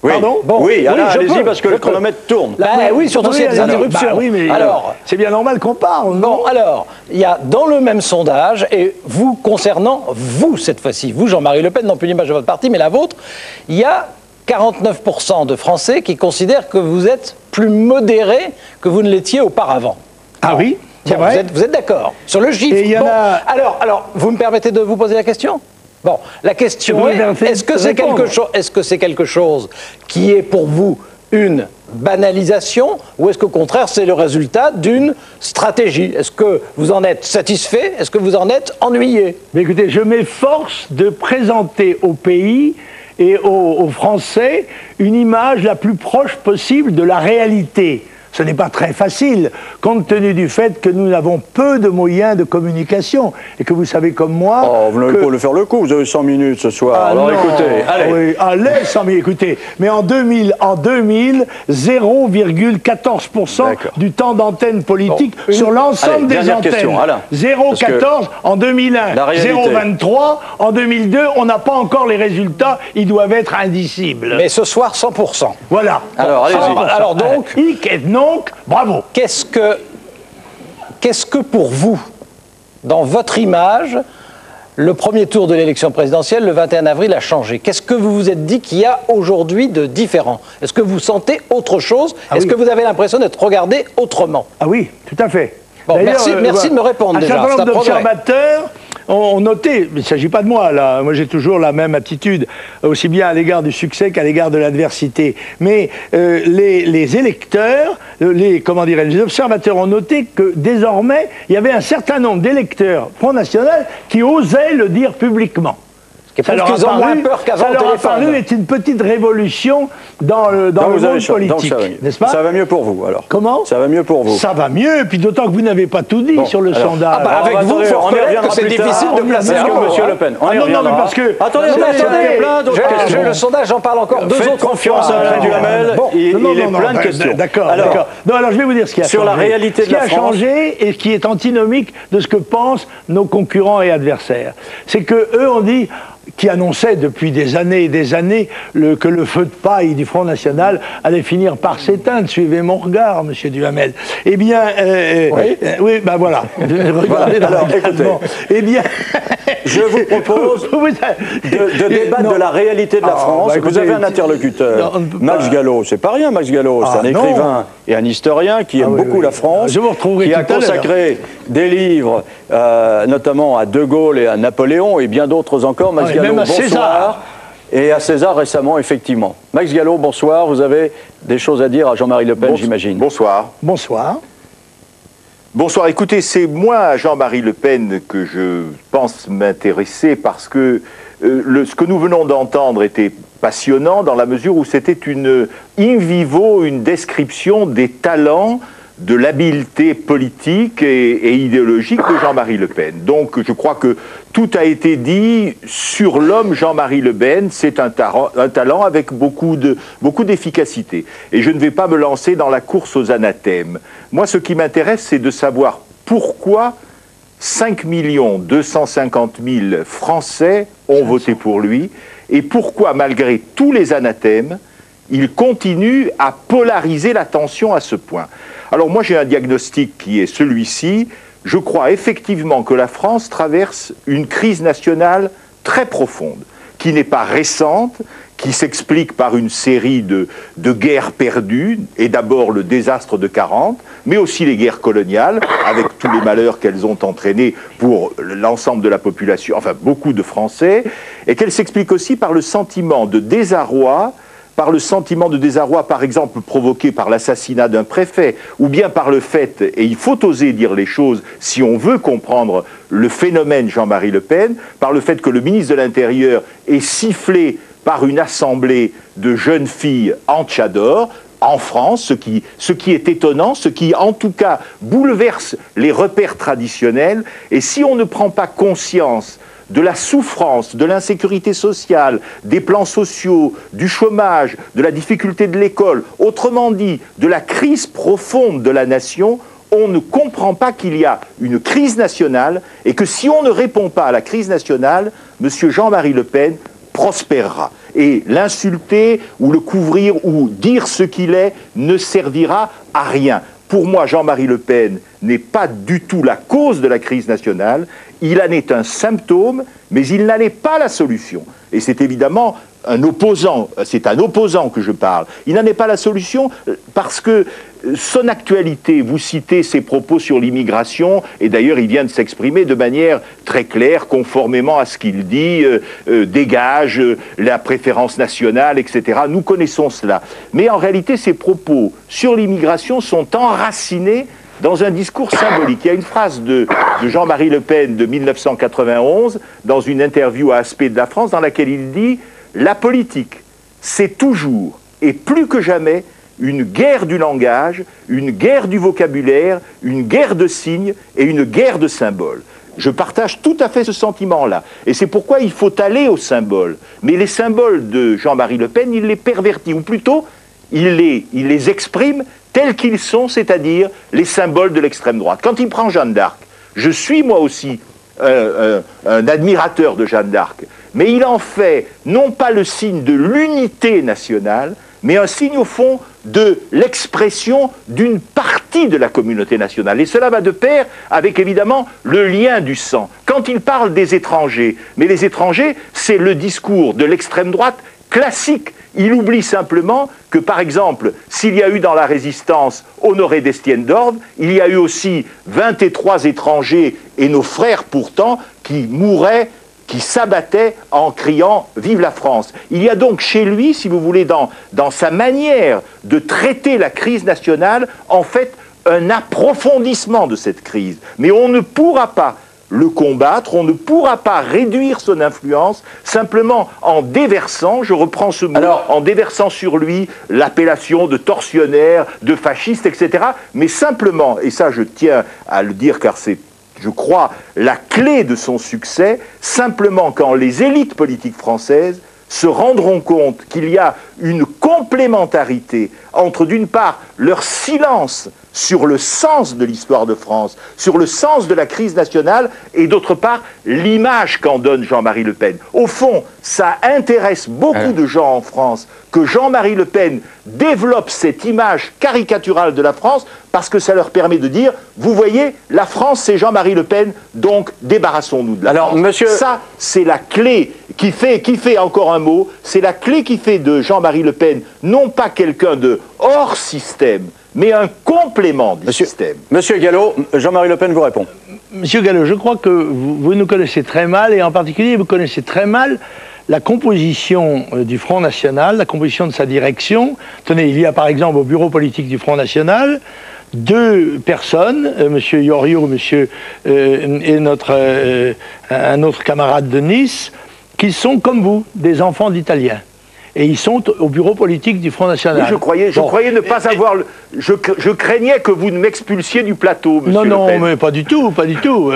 Oui, oui, allez-y parce que le chronomètre tourne. Oui, surtout s'il y a des interruptions. Oui, mais alors, c'est bien normal qu'on parle. Bon, alors, il y a dans le même sondage, et vous concernant, vous cette fois-ci, vous Jean-Marie Le Pen, non plus l'image de votre parti, mais la vôtre, il y a 49% de Français qui considèrent que vous êtes plus modéré que vous ne l'étiez auparavant. Ah oui, c'est vrai. Vous êtes d'accord sur le chiffre. Alors, vous me permettez de vous poser la question? Bon, la question est, est-ce que c'est quelque chose qui est pour vous une banalisation ou est-ce qu'au contraire c'est le résultat d'une stratégie? Est-ce que vous en êtes satisfait? Est-ce que vous en êtes ennuyé? Mais écoutez, je m'efforce de présenter au pays et aux Français une image la plus proche possible de la réalité. Ce n'est pas très facile, compte tenu du fait que nous avons peu de moyens de communication. Et que vous savez comme moi... Oh, vous n'avez pas le faire le coup, vous avez 100 minutes ce soir. Ah, alors non. écoutez, allez. Oui, allez, 100 000, écoutez. Mais en 2000 0,14% du temps d'antenne politique sur l'ensemble des antennes. 0,14 en 2001, 0,23 en 2002. On n'a pas encore les résultats, ils doivent être indicibles. Mais ce soir, 100%. Voilà. Alors, allez-y. Alors donc... Donc, bravo. Qu'est-ce que pour vous, dans votre image, le premier tour de l'élection présidentielle, le 21 avril, a changé? Qu'est-ce que vous vous êtes dit qu'il y a aujourd'hui de différent? Est-ce que vous sentez autre chose? Est-ce que vous avez l'impression d'être regardé autrement? Ah oui, tout à fait. Bon, merci de me répondre déjà. Un certain nombre d'observateurs ont noté, mais il ne s'agit pas de moi, là. Moi, j'ai toujours la même attitude, aussi bien à l'égard du succès qu'à l'égard de l'adversité. Mais les électeurs, les observateurs ont noté que désormais, il y avait un certain nombre d'électeurs Front National qui osaient le dire publiquement. Ça leur a paru être une petite révolution dans le monde politique, n'est-ce pas? Ça va mieux pour vous, alors. Comment? Ça va mieux pour vous. Ça va mieux, puis d'autant que vous n'avez pas tout dit sur le sondage. Avec vous, il faut reconnaître que c'est difficile de placer un mot. Monsieur Le Pen, on y reviendra. Non, parce que... Attendez, le sondage, j'en parle encore deux autres fois. Confiance à Alain Duhamel, il est plein de questions. D'accord. Non, alors je vais vous dire ce qui a changé. Sur la réalité de la France. Ce qui a changé et ce qui est antinomique de ce que pensent nos concurrents et adversaires. C'est qu'eux ont dit... qui annonçait depuis des années et des années que le feu de paille du Front National allait finir par s'éteindre. Suivez mon regard, monsieur Duhamel. Eh bien, oui, ben voilà. Regardez alors, écoutez, eh bien, je vous propose de débattre de la réalité de la France. Vous avez un interlocuteur, Max Gallo. C'est pas rien, Max Gallo. C'est un écrivain et un historien qui aime beaucoup la France, qui a consacré des livres, notamment à De Gaulle et à Napoléon et bien d'autres encore. Max Gallo, même à César. Et à César récemment, effectivement. Max Gallo, bonsoir. Vous avez des choses à dire à Jean-Marie Le Pen, j'imagine. Bonsoir. Bonsoir. Bonsoir. Écoutez, c'est moi, à Jean-Marie Le Pen, que je pense m'intéresser parce que ce que nous venons d'entendre était passionnant dans la mesure où c'était une in vivo, une description des talents, de l'habileté politique et idéologique de Jean-Marie Le Pen. Donc je crois que tout a été dit sur l'homme Jean-Marie Le Pen. C'est un talent avec beaucoup d'efficacité. Et je ne vais pas me lancer dans la course aux anathèmes. Moi, ce qui m'intéresse, c'est de savoir pourquoi 5 250 000 Français ont voté pour lui et pourquoi, malgré tous les anathèmes, il continue à polariser l'attention à ce point. Alors moi j'ai un diagnostic qui est celui-ci. Je crois effectivement que la France traverse une crise nationale très profonde, qui n'est pas récente, qui s'explique par une série de guerres perdues, et d'abord le désastre de 40, mais aussi les guerres coloniales, avec tous les malheurs qu'elles ont entraînés pour l'ensemble de la population, enfin beaucoup de Français, et qu'elle s'explique aussi par le sentiment de désarroi, par exemple, provoqué par l'assassinat d'un préfet, ou bien par le fait, et il faut oser dire les choses si on veut comprendre le phénomène Jean-Marie Le Pen, par le fait que le ministre de l'Intérieur est sifflé par une assemblée de jeunes filles en tchador, en France, ce qui est étonnant, ce qui en tout cas bouleverse les repères traditionnels, et si on ne prend pas conscience de la souffrance, de l'insécurité sociale, des plans sociaux, du chômage, de la difficulté de l'école, autrement dit, de la crise profonde de la nation, on ne comprend pas qu'il y a une crise nationale et que si on ne répond pas à la crise nationale, M. Jean-Marie Le Pen prospérera. Et l'insulter ou le couvrir ou dire ce qu'il est ne servira à rien. Pour moi, Jean-Marie Le Pen n'est pas du tout la cause de la crise nationale. Il en est un symptôme, mais il n'en est pas la solution. Et c'est évidemment un opposant, c'est un opposant que je parle. Il n'en est pas la solution parce que son actualité, vous citez ses propos sur l'immigration, et d'ailleurs il vient de s'exprimer de manière très claire, conformément à ce qu'il dit, dégage la préférence nationale, etc. Nous connaissons cela. Mais en réalité, ses propos sur l'immigration sont enracinés dans un discours symbolique. Il y a une phrase de Jean-Marie Le Pen de 1991, dans une interview à Aspect de la France, dans laquelle il dit « La politique, c'est toujours, et plus que jamais, une guerre du langage, une guerre du vocabulaire, une guerre de signes et une guerre de symboles. » Je partage tout à fait ce sentiment-là. Et c'est pourquoi il faut aller aux symboles. Mais les symboles de Jean-Marie Le Pen, il les pervertit, ou plutôt, il les exprime tels qu'ils sont, c'est-à-dire les symboles de l'extrême droite. Quand il prend Jeanne d'Arc, je suis moi aussi un admirateur de Jeanne d'Arc, mais il en fait non pas le signe de l'unité nationale, mais un signe au fond de l'expression d'une partie de la communauté nationale. Et cela va de pair avec évidemment le lien du sang. Quand il parle des étrangers, mais les étrangers, c'est le discours de l'extrême droite classique. Il oublie simplement que, par exemple, s'il y a eu dans la résistance Honoré d'Estienne d'Orbe, il y a eu aussi 23 étrangers et nos frères pourtant qui mouraient, qui s'abattaient en criant « Vive la France ». Il y a donc chez lui, si vous voulez, dans sa manière de traiter la crise nationale, en fait, un approfondissement de cette crise. Mais on ne pourra pas le combattre, on ne pourra pas réduire son influence simplement en déversant, je reprends ce mot, en déversant sur lui l'appellation de tortionnaire, de fasciste, etc. Mais simplement, et ça je tiens à le dire car c'est, je crois, la clé de son succès, simplement quand les élites politiques françaises se rendront compte qu'il y a une complémentarité entre, d'une part, leur silence sur le sens de l'histoire de France, sur le sens de la crise nationale, et d'autre part, l'image qu'en donne Jean-Marie Le Pen. Au fond, ça intéresse beaucoup de gens en France que Jean-Marie Le Pen développe cette image caricaturale de la France, parce que ça leur permet de dire, vous voyez, la France c'est Jean-Marie Le Pen, donc débarrassons-nous de la France. Monsieur... Ça, c'est la clé qui fait encore un mot, c'est la clé qui fait de Jean-Marie Le Pen, non pas quelqu'un de hors système, mais un complément du système. Monsieur Gallo, Jean-Marie Le Pen vous répond. Monsieur Gallo, je crois que vous nous connaissez très mal, et en particulier vous connaissez très mal la composition du Front National, la composition de sa direction. Tenez, il y a par exemple au bureau politique du Front National 2 personnes, monsieur Yorio et un autre camarade de Nice, qui sont comme vous, des enfants d'Italiens. Et ils sont au bureau politique du Front National. Oui, je croyais ne pas avoir... Je craignais que vous ne m'expulsiez du plateau, monsieur Le Pen. Non, mais pas du tout, pas du tout.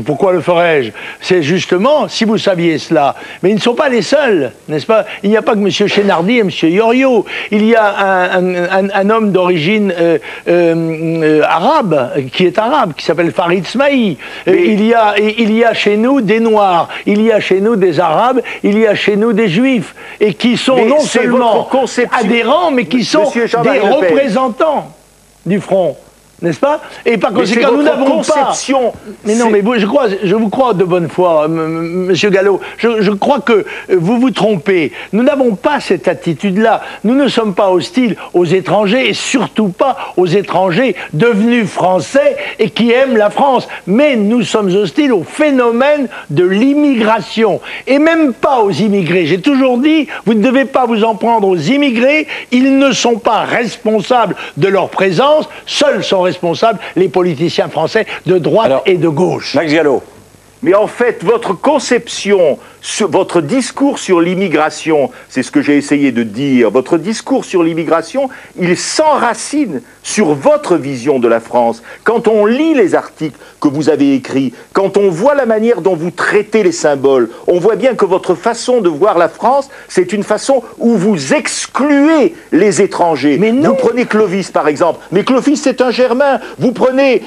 Pourquoi le ferais-je? C'est justement, si vous saviez cela, mais ils ne sont pas les seuls, n'est-ce pas? Il n'y a pas que M. Chénardi et M. Yorio. Il y a un homme d'origine arabe, qui s'appelle Farid Smaï. Il y a chez nous des Noirs, il y a chez nous des Arabes, il y a chez nous des Juifs, et qui sont non seulement adhérents, mais qui sont des représentants du Front, n'est-ce pas? Et par conséquent, nous n'avons pas... Mais non, mais je vous crois de bonne foi, monsieur Gallo. Je crois que vous vous trompez. Nous n'avons pas cette attitude-là. Nous ne sommes pas hostiles aux étrangers, et surtout pas aux étrangers devenus français et qui aiment la France. Mais nous sommes hostiles au phénomène de l'immigration. Et même pas aux immigrés. J'ai toujours dit, vous ne devez pas vous en prendre aux immigrés. Ils ne sont pas responsables de leur présence. Seuls sont responsables les politiciens français de droite et de gauche. Max Gallo. Mais en fait, votre conception, votre discours sur l'immigration, c'est ce que j'ai essayé de dire, votre discours sur l'immigration, il s'enracine sur votre vision de la France. Quand on lit les articles que vous avez écrits, quand on voit la manière dont vous traitez les symboles, on voit bien que votre façon de voir la France, c'est une façon où vous excluez les étrangers. Mais non. Vous prenez Clovis, par exemple. Mais Clovis, c'est un Germain. Vous prenez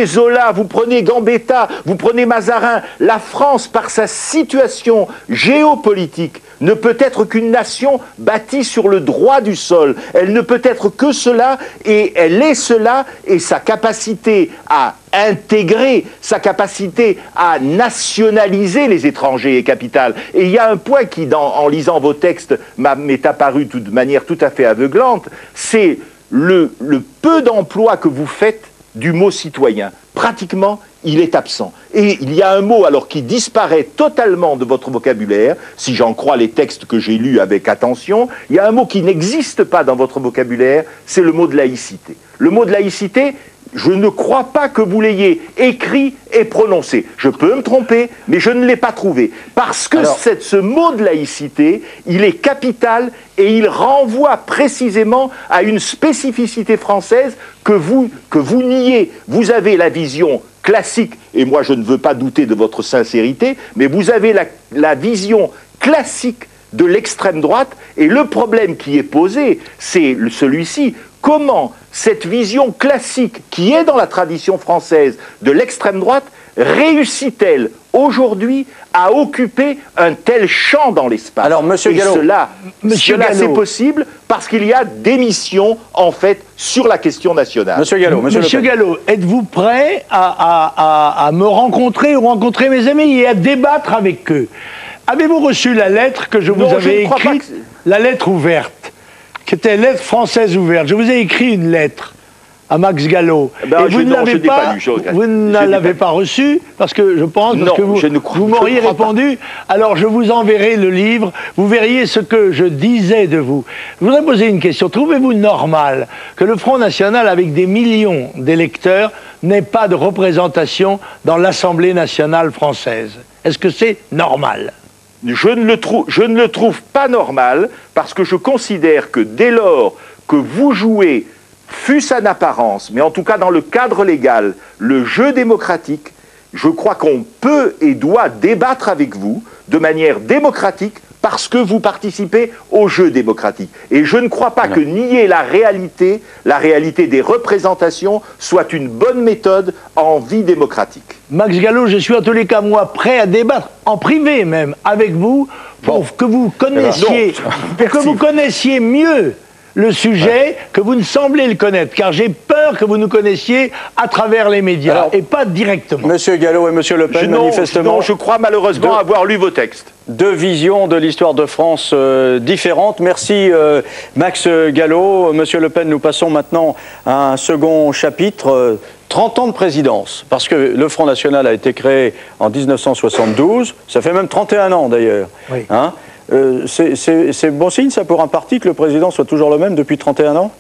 Zola, vous prenez Gambetta, vous prenez Mazarin. La France, par sa situation géopolitique, ne peut être qu'une nation bâtie sur le droit du sol. Elle ne peut être que cela, et elle est cela, et sa capacité à intégrer, sa capacité à nationaliser les étrangers est capitale. Et il y a un point qui, en lisant vos textes, m'est apparu de manière tout à fait aveuglante, c'est le peu d'emploi que vous faites du mot citoyen. Pratiquement, il est absent. Et il y a un mot alors qui disparaît totalement de votre vocabulaire, si j'en crois les textes que j'ai lus avec attention, il y a un mot qui n'existe pas dans votre vocabulaire, c'est le mot de laïcité. Le mot de laïcité, je ne crois pas que vous l'ayez écrit et prononcé. Je peux me tromper, mais je ne l'ai pas trouvé. Parce que ce mot de laïcité, il est capital et il renvoie précisément à une spécificité française que vous niez. Vous avez la vision classique, et moi je ne veux pas douter de votre sincérité, mais vous avez la vision classique de l'extrême droite, et le problème qui est posé, c'est celui-ci. Comment cette vision classique qui est dans la tradition française de l'extrême droite réussit-elle aujourd'hui à occuper un tel champ dans l'espace? Alors, monsieur Gallo, cela c'est possible parce qu'il y a des missions, en fait, sur la question nationale. Monsieur Gallo, Monsieur Gallo, êtes-vous prêt à me rencontrer ou rencontrer mes amis et à débattre avec eux? Avez-vous reçu la lettre que je vous avais écrite, la lettre ouverte, qui était lettre française ouverte? Je vous ai écrit une lettre à Max Gallo. Et vous ne l'avez pas reçue, parce que je pense, que vous m'auriez répondu, alors je vous enverrai le livre, vous verriez ce que je disais de vous. Je voudrais poser une question. Trouvez-vous normal que le Front National, avec des millions d'électeurs, n'ait pas de représentation dans l'Assemblée nationale française? Est-ce que c'est normal? Je ne le trouve pas normal, parce que je considère que dès lors que vous jouez, fût-ce en apparence, mais en tout cas dans le cadre légal, le jeu démocratique, je crois qu'on peut et doit débattre avec vous de manière démocratique parce que vous participez au jeu démocratique. Et je ne crois pas que nier la réalité des représentations, soit une bonne méthode en vie démocratique. Max Gallo, je suis en tous les cas, moi, prêt à débattre, en privé même, avec vous, pour que vous connaissiez, mieux le sujet, que vous ne semblez le connaître, car j'ai peur que vous nous connaissiez à travers les médias. Alors, et pas directement. Monsieur Gallo et Monsieur Le Pen, manifestement... je crois malheureusement avoir lu vos textes. Deux visions de l'histoire de France différentes. Merci Max Gallo. Monsieur Le Pen, nous passons maintenant à un second chapitre. 30 ans de présidence, parce que le Front National a été créé en 1972, ça fait même 31 ans d'ailleurs. Oui. Hein, c'est bon signe ça pour un parti que le président soit toujours le même depuis 31 ans?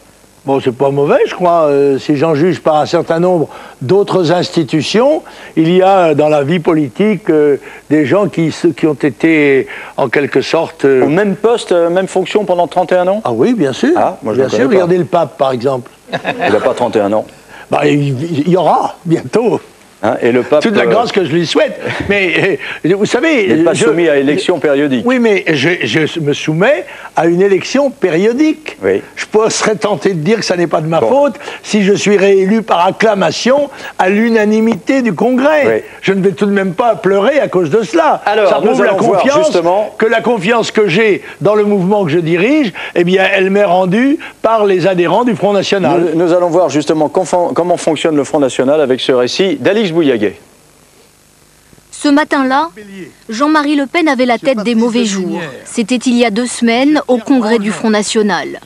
Bon, c'est pas mauvais, je crois. Si j'en juge par un certain nombre d'autres institutions, il y a dans la vie politique des gens qui ont été, en quelque sorte... Au même poste, même fonction pendant 31 ans? Ah oui, bien sûr. Ah, moi, je bien sûr, regardez le pape, par exemple. Il n'a pas 31 ans. Bah, il y aura, bientôt. Hein, et le pape, toute la grâce que je lui souhaite. Mais vous savez... Il n'est pas soumis à élection périodique. Oui, mais je me soumets à une élection périodique. Oui. Je serais tenté de dire que ça n'est pas de ma faute si je suis réélu par acclamation à l'unanimité du Congrès. Oui. Je ne vais tout de même pas pleurer à cause de cela. Alors, ça prouve la confiance que j'ai dans le mouvement que je dirige, eh bien, elle m'est rendue par les adhérents du Front National. Nous allons voir justement comment fonctionne le Front National avec ce récit d'Alix Bouillaguet. Ce matin-là, Jean-Marie Le Pen avait la tête des mauvais jours. C'était il y a 2 semaines au congrès du Front National.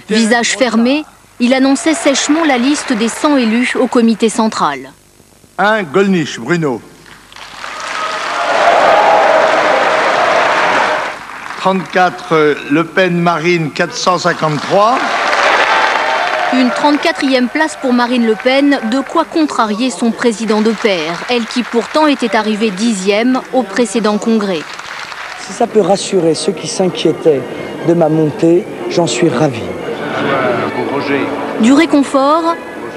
Visage fermé, il annonçait sèchement la liste des 100 élus au comité central. 1. Gollnisch, Bruno. 34, Le Pen, Marine, 453. Une 34e place pour Marine Le Pen, de quoi contrarier son président de pair, elle qui pourtant était arrivée 10e au précédent congrès. Si ça peut rassurer ceux qui s'inquiétaient de ma montée, j'en suis ravi. Du réconfort,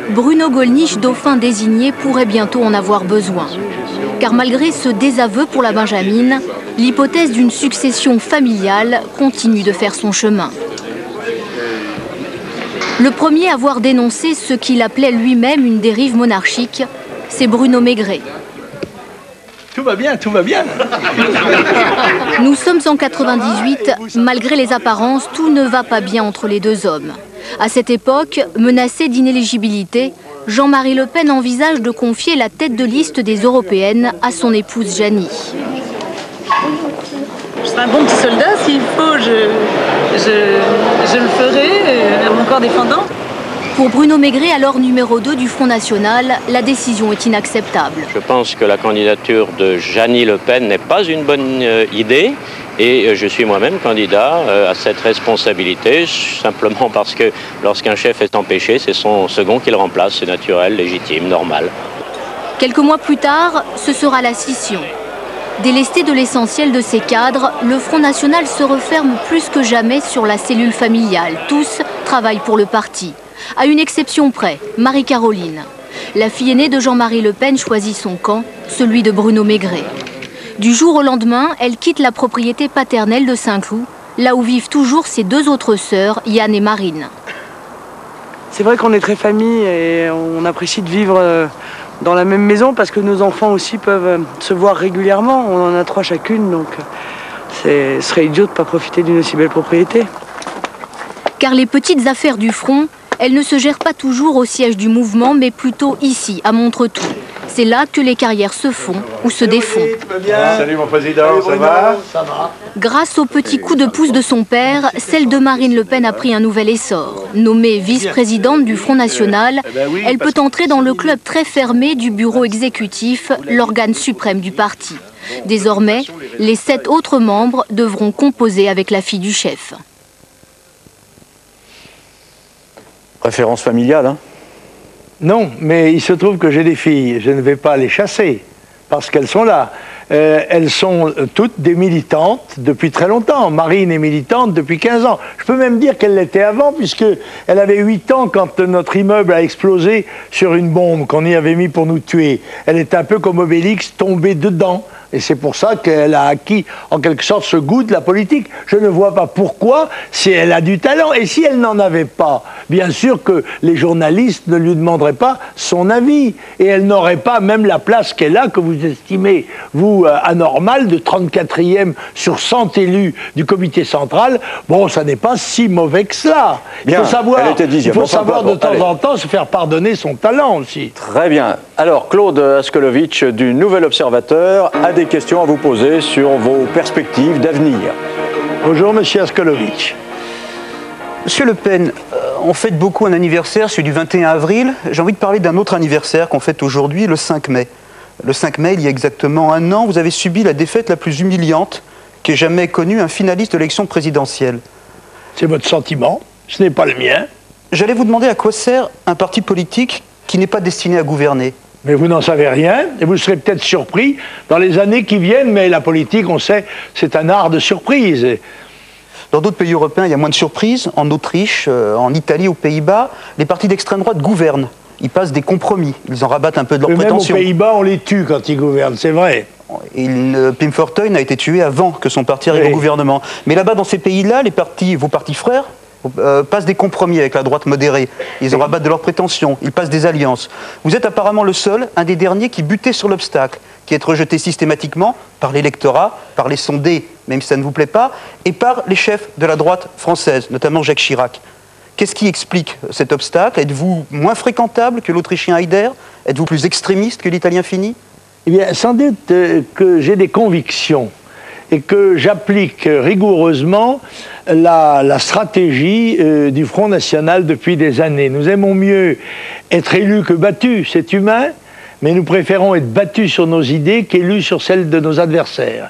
Bruno Gollnisch, dauphin désigné, pourrait bientôt en avoir besoin. Car malgré ce désaveu pour la Benjamine, l'hypothèse d'une succession familiale continue de faire son chemin. Le premier à avoir dénoncé ce qu'il appelait lui-même une dérive monarchique, c'est Bruno Maigret. Tout va bien, tout va bien. Nous sommes en 98, malgré les apparences, tout ne va pas bien entre les deux hommes. À cette époque, menacé d'inéligibilité, Jean-Marie Le Pen envisage de confier la tête de liste des européennes à son épouse Jeannie. Je serai un bon petit soldat, s'il faut, je le ferai, à mon corps défendant. Pour Bruno Maigret, alors numéro 2 du Front National, la décision est inacceptable. Je pense que la candidature de Jeannie Le Pen n'est pas une bonne idée et je suis moi-même candidat à cette responsabilité simplement parce que lorsqu'un chef est empêché, c'est son second qui le remplace, c'est naturel, légitime, normal. Quelques mois plus tard, ce sera la scission. Délesté de l'essentiel de ses cadres, le Front National se referme plus que jamais sur la cellule familiale. Tous travaillent pour le parti. À une exception près, Marie-Caroline. La fille aînée de Jean-Marie Le Pen choisit son camp, celui de Bruno Maigret. Du jour au lendemain, elle quitte la propriété paternelle de Saint-Cloud, là où vivent toujours ses 2 autres sœurs, Yann et Marine. C'est vrai qu'on est très famille et on apprécie de vivre dans la même maison parce que nos enfants aussi peuvent se voir régulièrement. On en a 3 chacune, donc ce serait idiot de ne pas profiter d'une aussi belle propriété. Car les petites affaires du front, elles ne se gèrent pas toujours au siège du mouvement, mais plutôt ici, à Montretout. C'est là que les carrières se font ou se défont. Salut mon président, ça va? Ça va. Grâce au petit coup de pouce de son père, celle de Marine Le Pen a pris un nouvel essor. Nommée vice-présidente du Front National, elle peut entrer dans le club très fermé du bureau exécutif, l'organe suprême du parti. Désormais, les 7 autres membres devront composer avec la fille du chef. Préférence familiale, hein? Non, mais il se trouve que j'ai des filles. Je ne vais pas les chasser, parce qu'elles sont là. elles sont toutes des militantes depuis très longtemps. Marine est militante depuis 15 ans. Je peux même dire qu'elle l'était avant, puisqu'elle avait 8 ans quand notre immeuble a explosé sur une bombe qu'on y avait mis pour nous tuer. Elle est un peu comme Obélix, tombée dedans. Et c'est pour ça qu'elle a acquis, en quelque sorte, ce goût de la politique. Je ne vois pas pourquoi, si elle a du talent. Et si elle n'en avait pas, bien sûr que les journalistes ne lui demanderaient pas son avis. Et elle n'aurait pas même la place qu'elle a, que vous estimez, vous, anormale, de 34e sur 100 élus du comité central. Bon, ça n'est pas si mauvais que cela. Il faut savoir, de temps en temps se faire pardonner son talent aussi. Très bien. Alors, Claude Askelovitch du Nouvel Observateur a des questions à vous poser sur vos perspectives d'avenir. Bonjour, monsieur Askelovitch. Monsieur Le Pen, on fête beaucoup un anniversaire, celui du 21 avril. J'ai envie de parler d'un autre anniversaire qu'on fête aujourd'hui, le 5 mai. Le 5 mai, il y a exactement un an, vous avez subi la défaite la plus humiliante qu'ait jamais connue un finaliste de l'élection présidentielle. C'est votre sentiment, ce n'est pas le mien. J'allais vous demander à quoi sert un parti politique qui n'est pas destiné à gouverner. Mais vous n'en savez rien, et vous serez peut-être surpris dans les années qui viennent, mais la politique, on sait, c'est un art de surprise. Dans d'autres pays européens, il y a moins de surprises. En Autriche, en Italie, aux Pays-Bas, les partis d'extrême droite gouvernent. Ils passent des compromis, ils en rabattent un peu de leurs prétentions. Même aux Pays-Bas, on les tue quand ils gouvernent, c'est vrai. Pim Fortuyn a été tué avant que son parti arrive au gouvernement. Mais là-bas, dans ces pays-là, vos partis frères, passent des compromis avec la droite modérée. Ils en rabattent de leurs prétentions, ils passent des alliances. Vous êtes apparemment le seul, un des derniers qui butait sur l'obstacle, qui est rejeté systématiquement par l'électorat, par les sondés, même si ça ne vous plaît pas, et par les chefs de la droite française, notamment Jacques Chirac. Qu'est-ce qui explique cet obstacle? Êtes-vous moins fréquentable que l'Autrichien Haider? Êtes-vous plus extrémiste que l'Italien Fini? Eh bien, sans doute que j'ai des convictions et que j'applique rigoureusement la stratégie du Front National depuis des années. Nous aimons mieux être élus que battus, c'est humain, mais nous préférons être battus sur nos idées qu'élus sur celles de nos adversaires.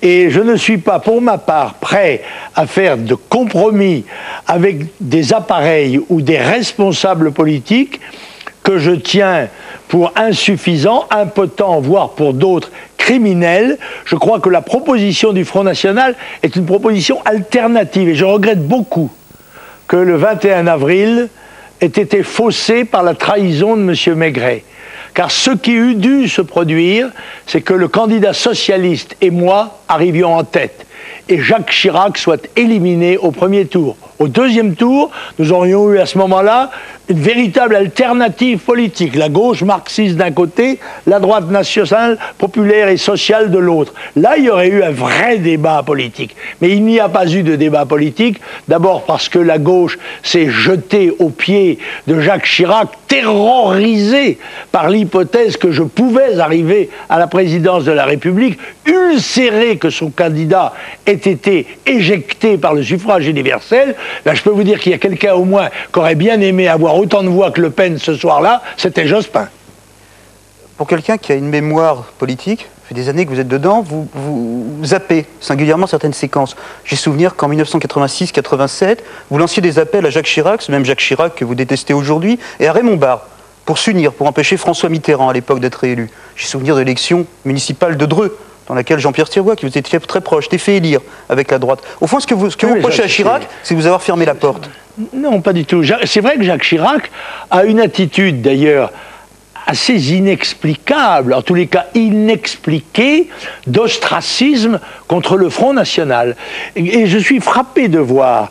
Et je ne suis pas, pour ma part, prêt à faire de compromis avec des appareils ou des responsables politiques que je tiens pour insuffisants, impotents, voire pour d'autres criminels. Je crois que la proposition du Front National est une proposition alternative. Et je regrette beaucoup que le 21 avril ait été faussé par la trahison de M. Maigret. Car ce qui eût dû se produire, c'est que le candidat socialiste et moi arrivions en tête. Et Jacques Chirac soit éliminé au premier tour. Au deuxième tour, nous aurions eu à ce moment-là une véritable alternative politique. La gauche marxiste d'un côté, la droite nationale, populaire et sociale de l'autre. Là, il y aurait eu un vrai débat politique. Mais il n'y a pas eu de débat politique, d'abord parce que la gauche s'est jetée aux pieds de Jacques Chirac, terrorisée par l'hypothèse que je pouvais arriver à la présidence de la République, ulcérée que son candidat ait été éjecté par le suffrage universel. Ben, je peux vous dire qu'il y a quelqu'un au moins qui aurait bien aimé avoir autant de voix que Le Pen ce soir-là, c'était Jospin. Pour quelqu'un qui a une mémoire politique, ça fait des années que vous êtes dedans, vous zappez singulièrement certaines séquences. J'ai souvenir qu'en 1986-87, vous lanciez des appels à Jacques Chirac, ce même Jacques Chirac que vous détestez aujourd'hui, et à Raymond Barre, pour s'unir, pour empêcher François Mitterrand à l'époque d'être réélu. J'ai souvenir de l'élection municipale de Dreux, dans laquelle Jean-Pierre Thirouat, qui vous était très proche, était fait élire avec la droite. Au fond, ce que vous reprochez à Chirac, c'est de vous avoir fermé la porte. Non, pas du tout. C'est vrai que Jacques Chirac a une attitude, d'ailleurs, assez inexplicable, en tous les cas inexpliquée, d'ostracisme contre le Front National. Et je suis frappé de voir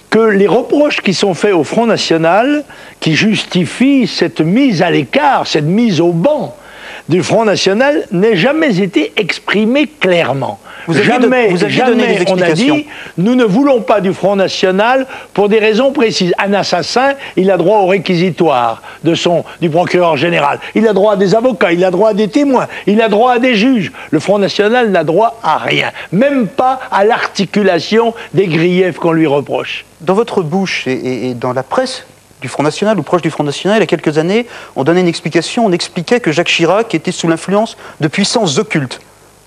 que les reproches qui sont faits au Front National, qui justifient cette mise à l'écart, cette mise au banc du Front National, n'aient jamais été exprimés clairement. Jamais on a dit « nous ne voulons pas du Front National pour des raisons précises ». Un assassin, il a droit au réquisitoire du procureur général. Il a droit à des avocats, il a droit à des témoins, il a droit à des juges. Le Front National n'a droit à rien, même pas à l'articulation des griefs qu'on lui reproche. Dans votre bouche et dans la presse du Front National ou proche du Front National, il y a quelques années, on donnait une explication, on expliquait que Jacques Chirac était sous l'influence de puissances occultes,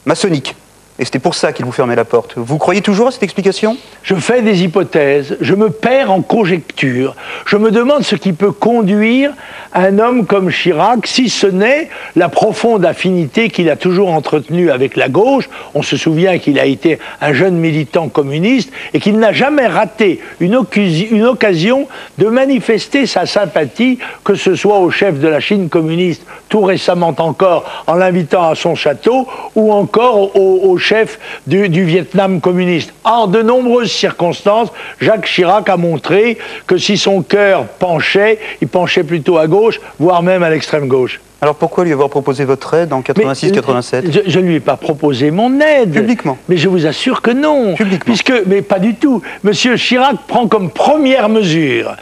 maçonniques. Et c'était pour ça qu'il vous fermait la porte. Vous croyez toujours à cette explication? Je fais des hypothèses, je me perds en conjectures. Je me demande ce qui peut conduire un homme comme Chirac, si ce n'est la profonde affinité qu'il a toujours entretenue avec la gauche. On se souvient qu'il a été un jeune militant communiste et qu'il n'a jamais raté une occasion de manifester sa sympathie, que ce soit au chef de la Chine communiste, tout récemment encore en l'invitant à son château, ou encore au chef du Vietnam communiste. En de nombreuses circonstances, Jacques Chirac a montré que si son cœur penchait, il penchait plutôt à gauche, voire même à l'extrême gauche. Alors pourquoi lui avoir proposé votre aide en 86-87? Je ne lui ai pas proposé mon aide. Publiquement. Mais je vous assure que non. Publiquement. Mais pas du tout. Monsieur Chirac prend comme première mesure,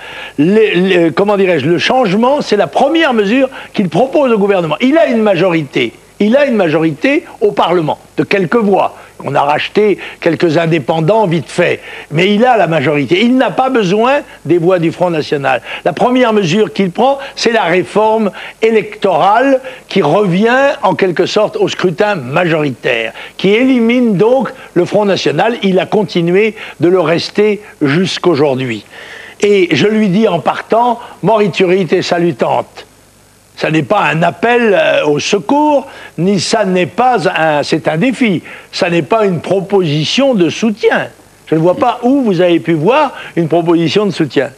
comment dirais-je, le changement, c'est la première mesure qu'il propose au gouvernement. Il a une majorité. Il a une majorité au Parlement, de quelques voix. On a racheté quelques indépendants vite fait. Mais il a la majorité. Il n'a pas besoin des voix du Front National. La première mesure qu'il prend, c'est la réforme électorale qui revient en quelque sorte au scrutin majoritaire, qui élimine donc le Front National. Il a continué de le rester jusqu'aujourd'hui. Et je lui dis en partant, moriturité salutante. Ça n'est pas un appel au secours, ni ça n'est pas c'est un défi. Ça n'est pas une proposition de soutien. Je ne vois pas où vous avez pu voir une proposition de soutien.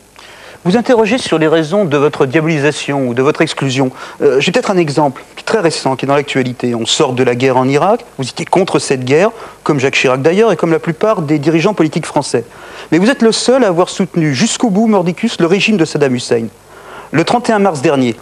Vous interrogez sur les raisons de votre diabolisation ou de votre exclusion. J'ai peut-être un exemple très récent qui est dans l'actualité. On sort de la guerre en Irak, vous étiez contre cette guerre, comme Jacques Chirac d'ailleurs, et comme la plupart des dirigeants politiques français. Mais vous êtes le seul à avoir soutenu jusqu'au bout, mordicus, le régime de Saddam Hussein. Le 31 mars dernier,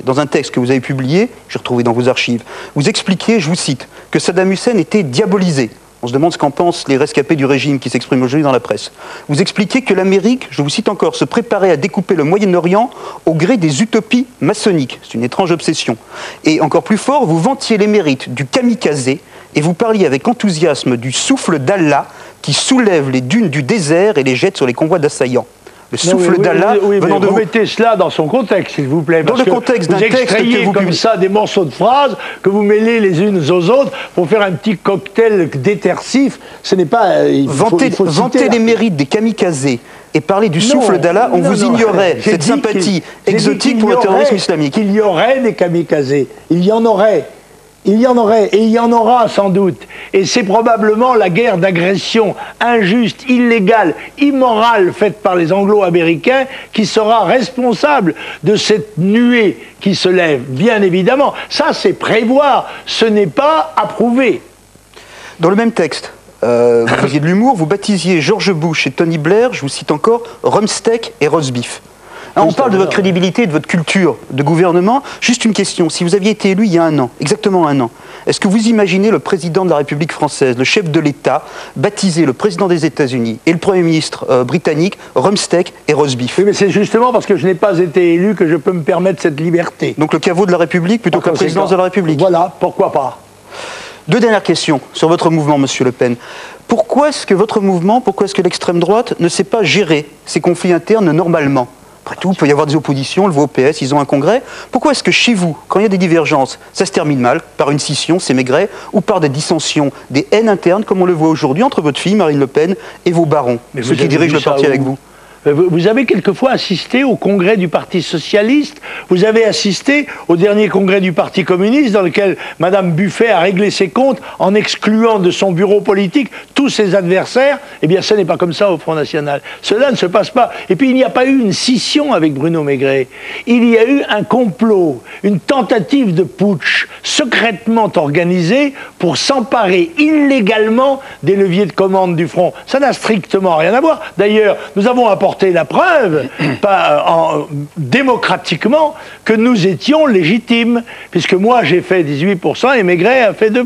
dans un texte que vous avez publié, j'ai retrouvé dans vos archives, vous expliquiez, je vous cite, que Saddam Hussein était diabolisé. On se demande ce qu'en pensent les rescapés du régime qui s'expriment aujourd'hui dans la presse. Vous expliquiez que l'Amérique, je vous cite encore, se préparait à découper le Moyen-Orient au gré des utopies maçonniques. C'est une étrange obsession. Et encore plus fort, vous vantiez les mérites du kamikaze et vous parliez avec enthousiasme du souffle d'Allah qui soulève les dunes du désert et les jette sur les convois d'assaillants. Le souffle d'Allah venant de vous. Remettez cela dans son contexte, s'il vous plaît. Dans le contexte d'un texte que vous comme ça des morceaux de phrases que vous mêlez les unes aux autres pour faire un petit cocktail détersif. Ce n'est pas. Vanter les mérites des kamikazes et parler du souffle d'Allah, on vous ignorait cette sympathie exotique pour le terrorisme islamique. Il y aurait des kamikazes. Il y en aurait. Il y en aurait, et il y en aura sans doute. Et c'est probablement la guerre d'agression injuste, illégale, immorale faite par les Anglo-Américains qui sera responsable de cette nuée qui se lève, bien évidemment. Ça, c'est prévoir, ce n'est pas approuver. Dans le même texte, vous faisiez de l'humour, vous baptisiez George Bush et Tony Blair, je vous cite encore, rumsteak et roast beef. On parle de votre crédibilité, de votre culture de gouvernement. Juste une question, si vous aviez été élu il y a un an, exactement un an, est-ce que vous imaginez le président de la République française, le chef de l'État, baptiser le président des États-Unis et le Premier ministre britannique rumsteak et roast beef? Oui, mais c'est justement parce que je n'ai pas été élu que je peux me permettre cette liberté. Donc le caveau de la République plutôt que la présidence de la République? Voilà, pourquoi pas. Deux dernières questions sur votre mouvement, Monsieur Le Pen. Pourquoi est-ce que votre mouvement, pourquoi est-ce que l'extrême droite ne sait pas gérer ces conflits internes normalement? Après tout, il peut y avoir des oppositions, le voit au PS, ils ont un congrès. Pourquoi est-ce que chez vous, quand il y a des divergences, ça se termine mal, par une scission, c'est Maigret, ou par des dissensions, des haines internes, comme on le voit aujourd'hui entre votre fille, Marine Le Pen, et vos barons, ceux qui dirigent le parti avec vous? Vous avez quelquefois assisté au congrès du Parti Socialiste, vous avez assisté au dernier congrès du Parti Communiste dans lequel Mme Buffet a réglé ses comptes en excluant de son bureau politique tous ses adversaires. Eh bien, ce n'est pas comme ça au Front National. Cela ne se passe pas. Et puis, il n'y a pas eu une scission avec Bruno Maigret. Il y a eu un complot, une tentative de putsch secrètement organisée pour s'emparer illégalement des leviers de commande du Front. Ça n'a strictement rien à voir. D'ailleurs, nous avons apporté la preuve, démocratiquement, que nous étions légitimes, puisque moi j'ai fait 18% et Maigret a fait 2%.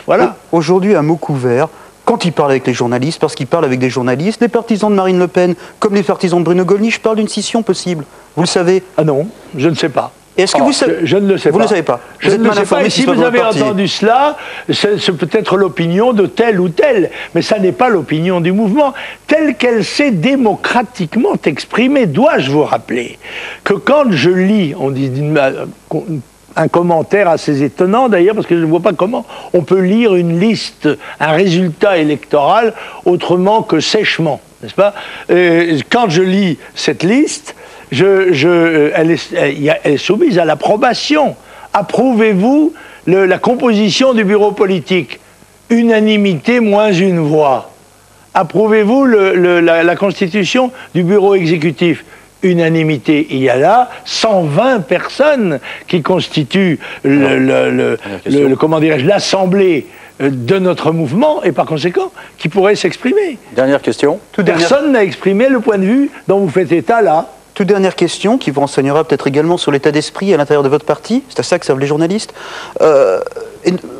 Voilà. Aujourd'hui, à mot couvert, quand il parle avec les journalistes, parce qu'il parle avec des journalistes, les partisans de Marine Le Pen, comme les partisans de Bruno Gollnisch, parlent d'une scission possible. Vous le savez? Ah non, je ne sais pas. Est-ce que vous savez? Je ne le sais pas. Vous ne le savez pas. Je ne le sais pas. Et si vous avez entendu cela, c'est peut-être l'opinion de tel ou tel, mais ça n'est pas l'opinion du mouvement, telle qu'elle s'est démocratiquement exprimée. Dois-je vous rappeler que quand je lis, on dit un commentaire assez étonnant d'ailleurs, parce que je ne vois pas comment on peut lire une liste, un résultat électoral autrement que sèchement, n'est-ce pas? Quand je lis cette liste, elle est soumise à l'approbation. Approuvez-vous la composition du bureau politique? Unanimité moins une voix. Approuvez-vous la constitution du bureau exécutif? Unanimité. Il y a là 120 personnes qui constituent comment dirais-je, l'assemblée de notre mouvement et par conséquent qui pourrait s'exprimer. Dernière question. Personne n'a exprimé le point de vue dont vous faites état là. Toute dernière question qui vous renseignera peut-être également sur l'état d'esprit à l'intérieur de votre parti. C'est à ça que servent les journalistes.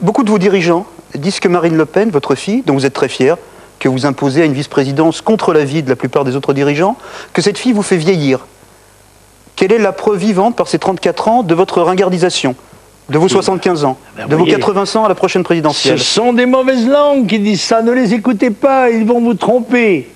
Beaucoup de vos dirigeants disent que Marine Le Pen, votre fille, dont vous êtes très fier, que vous imposez à une vice-présidence contre l'avis de la plupart des autres dirigeants, que cette fille vous fait vieillir. Quelle est la preuve vivante par ces 34 ans de votre ringardisation, de vos 75 ans, de vos 80 ans à la prochaine présidentielle? Ce sont des mauvaises langues qui disent ça, ne les écoutez pas, ils vont vous tromper.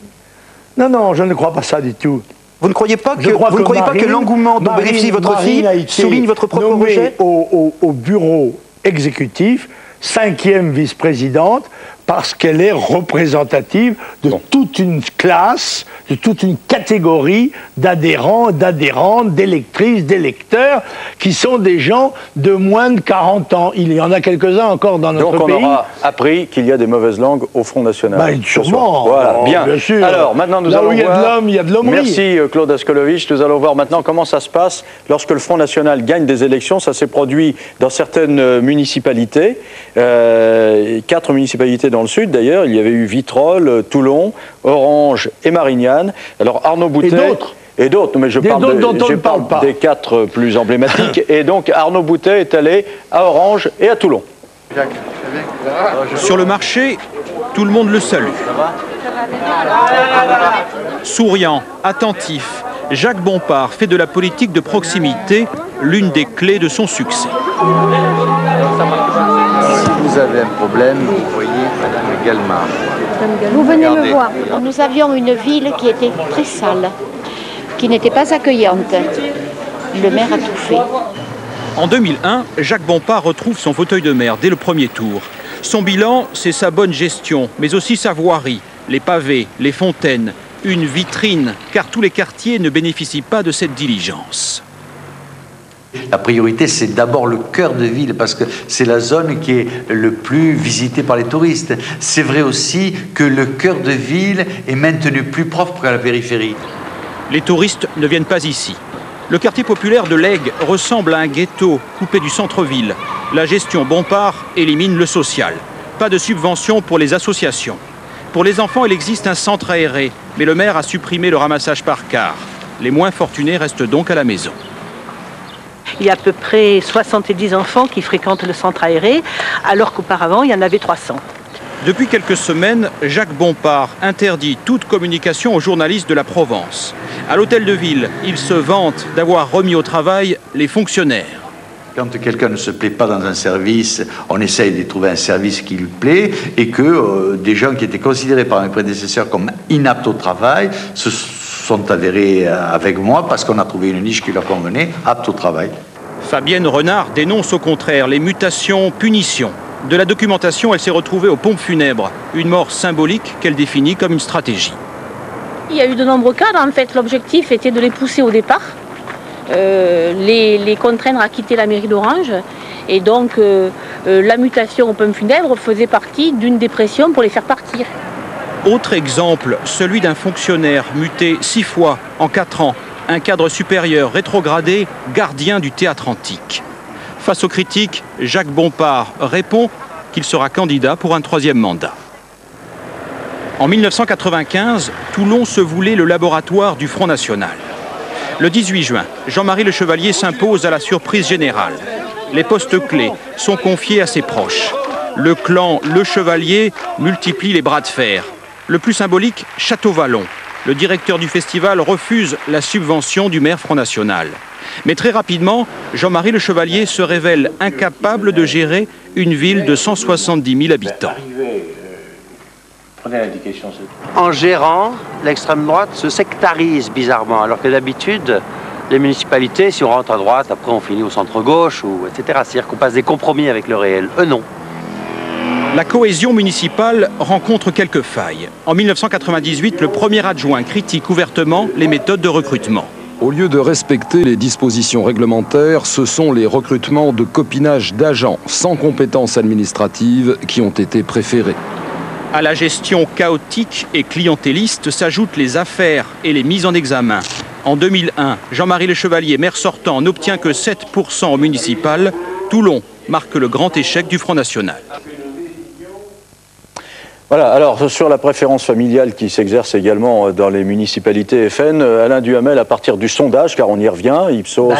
Non, non, je ne crois pas ça du tout. Vous ne croyez pas que l'engouement dont bénéficie votre fille souligne votre propre rejet? Au bureau exécutif, 5e vice-présidente, parce qu'elle est représentative de toute une classe, de toute une catégorie d'adhérents, d'adhérentes, d'électrices, d'électeurs, qui sont des gens de moins de 40 ans. Il y en a quelques-uns encore dans notre pays. Donc on aura appris qu'il y a des mauvaises langues au Front National. Sûrement. Voilà, bien. Bien sûr. Alors maintenant nous allons voir... Là où il y a de l'homme, il y a de l'hommerie. Merci Claude Askolovitch. Nous allons voir maintenant comment ça se passe lorsque le Front National gagne des élections. Ça s'est produit dans certaines municipalités, 4 municipalités dans le sud d'ailleurs. Il y avait eu Vitrolles, Toulon, Orange et Marignane. Alors Arnaud Boutet... Et d'autres, mais je parle des 4 plus emblématiques. Et donc Arnaud Boutet est allé à Orange et à Toulon. Sur le marché, tout le monde le salue. Souriant, attentif, Jacques Bompard fait de la politique de proximité l'une des clés de son succès. Si vous avez un problème, vous voyez Madame Galmard. Vous venez me voir. Nous avions une ville qui était très sale, qui n'était pas accueillante. Le maire a tout fait. En 2001, Jacques Bompard retrouve son fauteuil de maire dès le premier tour. Son bilan, c'est sa bonne gestion, mais aussi sa voirie, les pavés, les fontaines, une vitrine, car tous les quartiers ne bénéficient pas de cette diligence. La priorité, c'est d'abord le cœur de ville, parce que c'est la zone qui est le plus visitée par les touristes. C'est vrai aussi que le cœur de ville est maintenu plus propre qu'à la périphérie. Les touristes ne viennent pas ici. Le quartier populaire de l'Aigle ressemble à un ghetto coupé du centre-ville. La gestion Bompard élimine le social. Pas de subvention pour les associations. Pour les enfants, il existe un centre aéré, mais le maire a supprimé le ramassage par car. Les moins fortunés restent donc à la maison. Il y a à peu près 70 enfants qui fréquentent le centre aéré, alors qu'auparavant, il y en avait 300. Depuis quelques semaines, Jacques Bompard interdit toute communication aux journalistes de la Provence. À l'hôtel de ville, il se vante d'avoir remis au travail les fonctionnaires. Quand quelqu'un ne se plaît pas dans un service, on essaye de trouver un service qui lui plaît et que des gens qui étaient considérés par mes prédécesseurs comme inaptes au travail se sont avérés avec moi parce qu'on a trouvé une niche qui leur convenait, apte au travail. Fabienne Renard dénonce au contraire les mutations, punitions. De la documentation, elle s'est retrouvée aux pompes funèbres, une mort symbolique qu'elle définit comme une stratégie. Il y a eu de nombreux cadres, en fait. L'objectif était de les pousser au départ, les contraindre à quitter la mairie d'Orange. Et donc, la mutation aux pompes funèbres faisait partie d'une des pressions pour les faire partir. Autre exemple, celui d'un fonctionnaire muté 6 fois en 4 ans, un cadre supérieur rétrogradé, gardien du théâtre antique. Face aux critiques, Jacques Bompard répond qu'il sera candidat pour un 3e mandat. En 1995, Toulon se voulait le laboratoire du Front National. Le 18 juin, Jean-Marie Le Chevalier s'impose à la surprise générale. Les postes clés sont confiés à ses proches. Le clan Le Chevalier multiplie les bras de fer. Le plus symbolique, Château-Vallon. Le directeur du festival refuse la subvention du maire Front National. Mais très rapidement, Jean-Marie Le Chevalier se révèle incapable de gérer une ville de 170 000 habitants. En gérant, l'extrême droite se sectarise bizarrement, alors que d'habitude, Les municipalités, si on rentre à droite, après on finit au centre-gauche, etc. C'est-à-dire qu'on passe des compromis avec le réel. Eux, non. La cohésion municipale rencontre quelques failles. En 1998, le premier adjoint critique ouvertement les méthodes de recrutement. Au lieu de respecter les dispositions réglementaires, ce sont les recrutements de copinage d'agents sans compétences administratives qui ont été préférés. À la gestion chaotique et clientéliste s'ajoutent les affaires et les mises en examen. En 2001, Jean-Marie Le Chevalier, maire sortant, n'obtient que 7% au municipal. Toulon marque le grand échec du Front National. Voilà, alors sur la préférence familiale qui s'exerce également dans les municipalités FN, Alain Duhamel, à partir du sondage, car on y revient, Ipsos,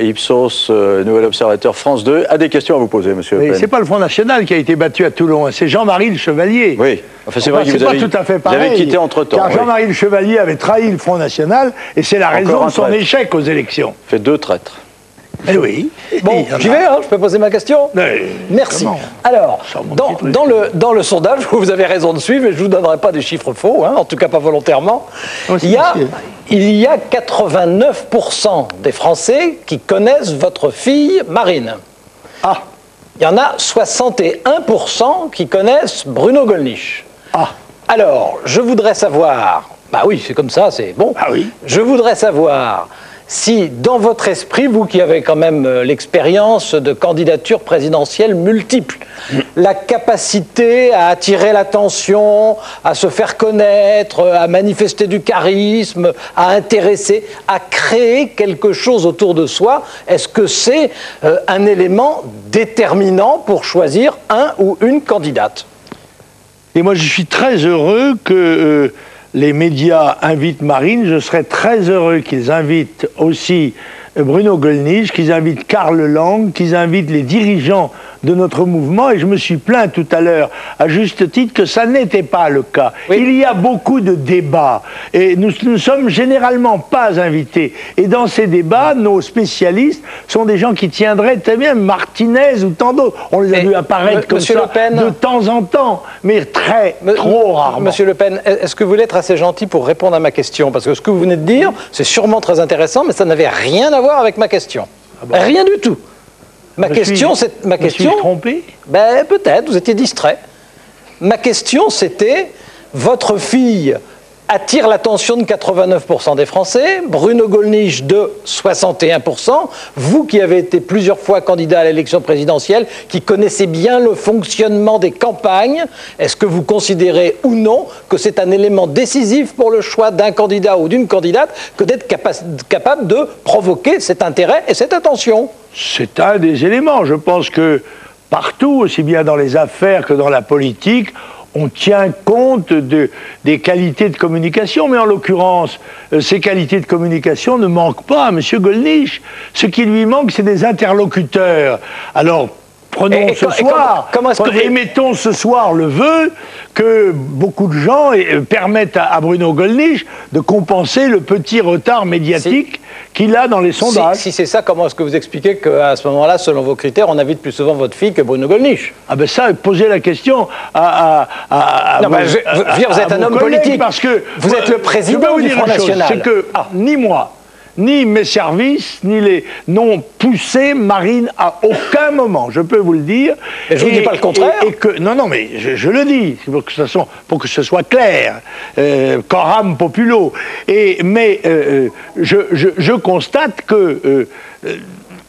Ipsos Nouvel Observateur France 2, a des questions à vous poser, monsieur Le Pen. C'est pas le Front National qui a été battu à Toulon, c'est Jean-Marie Le Chevalier. Oui, enfin, c'est vrai que vous avez quitté entre-temps. Car Jean-Marie Le Chevalier avait trahi le Front National, et c'est la raison de son échec aux élections. Fait 2 traîtres. Eh oui. Bon, j'y vais, hein, je peux poser ma question? Merci. Alors, dans le sondage, vous avez raison de suivre, mais je ne vous donnerai pas des chiffres faux, hein, en tout cas pas volontairement. Il y a 89% des Français qui connaissent votre fille Marine. Ah. Il y en a 61% qui connaissent Bruno Gollnisch. Ah. Alors, je voudrais savoir... Bah oui, c'est comme ça, c'est bon. Ah oui. Je voudrais savoir... si, dans votre esprit, vous qui avez quand même l'expérience de candidatures présidentielles multiples, la capacité à attirer l'attention, à se faire connaître, à manifester du charisme, à intéresser, à créer quelque chose autour de soi, est-ce que c'est un élément déterminant pour choisir un ou une candidate? Et moi, je suis très heureux que... les médias invitent Marine, je serais très heureux qu'ils invitent aussi Bruno Gollnisch, qu'ils invitent Karl Lang, qu'ils invitent les dirigeants de notre mouvement, et je me suis plaint tout à l'heure, à juste titre, que ça n'était pas le cas. Oui. Il y a beaucoup de débats, et nous ne sommes généralement pas invités. Et dans ces débats, nos spécialistes sont des gens qui tiendraient très bien, Martinez ou tant d'autres. On les a vus apparaître comme ça de temps en temps, mais trop rarement. Monsieur Le Pen, est-ce que vous voulez être assez gentil pour répondre à ma question? Parce que ce que vous venez de dire, c'est sûrement très intéressant, mais ça n'avait rien à voir avec ma question. Ah bon? Rien du tout. Ma question, c'est ma question. Me suis trompé? Ben peut-être, vous étiez distrait. Ma question, c'était votre fille attire l'attention de 89% des Français, Bruno Gollnisch de 61%, vous qui avez été plusieurs fois candidat à l'élection présidentielle, qui connaissez bien le fonctionnement des campagnes, est-ce que vous considérez ou non que c'est un élément décisif pour le choix d'un candidat ou d'une candidate que d'être capable de provoquer cet intérêt et cette attention? C'est un des éléments. Je pense que partout, aussi bien dans les affaires que dans la politique, on tient compte des qualités de communication, mais en l'occurrence, ces qualités de communication ne manquent pas à M. Gollnisch. Ce qui lui manque, c'est des interlocuteurs. Alors, prenons ce soir, émettons ce soir le vœu que beaucoup de gens permettent à Bruno Gollnisch de compenser le petit retard médiatique qu'il a dans les sondages. Si c'est ça, comment est-ce que vous expliquez qu'à ce moment-là, selon vos critères, on invite plus souvent votre fille que Bruno Gollnisch? Ah ben ça, posez la question vous êtes un homme politique, parce que vous êtes le président du Front National. C'est que ni moi, ni mes services, n'ont poussé Marine à aucun moment, je peux vous le dire. Et je ne vous dis pas le contraire. Non, mais je le dis, pour que ce soit clair, coram populo. Mais je constate que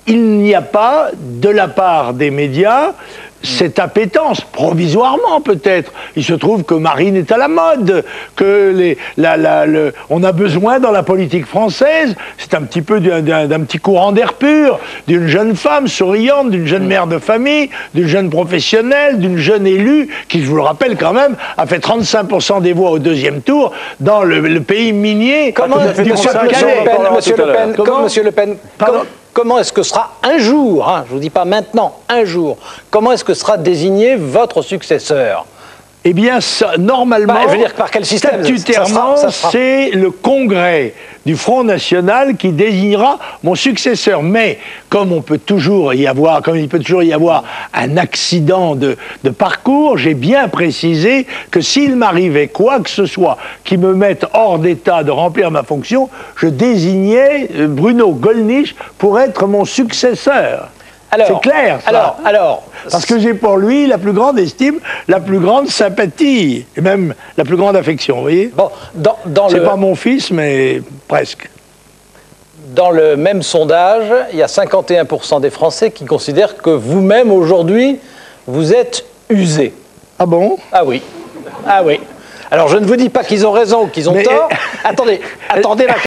il n'y a pas, de la part des médias, cette appétence, provisoirement peut-être. Il se trouve que Marine est à la mode, que on a besoin dans la politique française, c'est un petit peu d'un petit courant d'air pur, d'une jeune femme souriante, d'une jeune mère de famille, d'une jeune professionnelle, d'une jeune élue, qui, je vous le rappelle quand même, a fait 35% des voix au deuxième tour dans le pays minier. Monsieur Le Pen, comment est-ce que sera un jour, je ne vous dis pas maintenant, un jour, comment est-ce que sera désigné votre successeur? Eh bien, normalement, je veux dire, par quel système statutairement, ça sera... c'est le Congrès du Front National qui désignera mon successeur. Mais comme il peut toujours y avoir un accident de parcours, j'ai bien précisé que s'il m'arrivait quoi que ce soit qui me mette hors d'état de remplir ma fonction, je désignais Bruno Gollnisch pour être mon successeur. C'est clair, ça. Parce que j'ai pour lui la plus grande estime, la plus grande sympathie, et même la plus grande affection, vous voyez. Bon, c'est pas mon fils, mais presque. Dans le même sondage, il y a 51% des Français qui considèrent que vous-même, aujourd'hui, vous êtes usé. Ah bon? Ah oui. Ah oui. Alors, je ne vous dis pas qu'ils ont raison ou qu'ils ont tort. Attendez,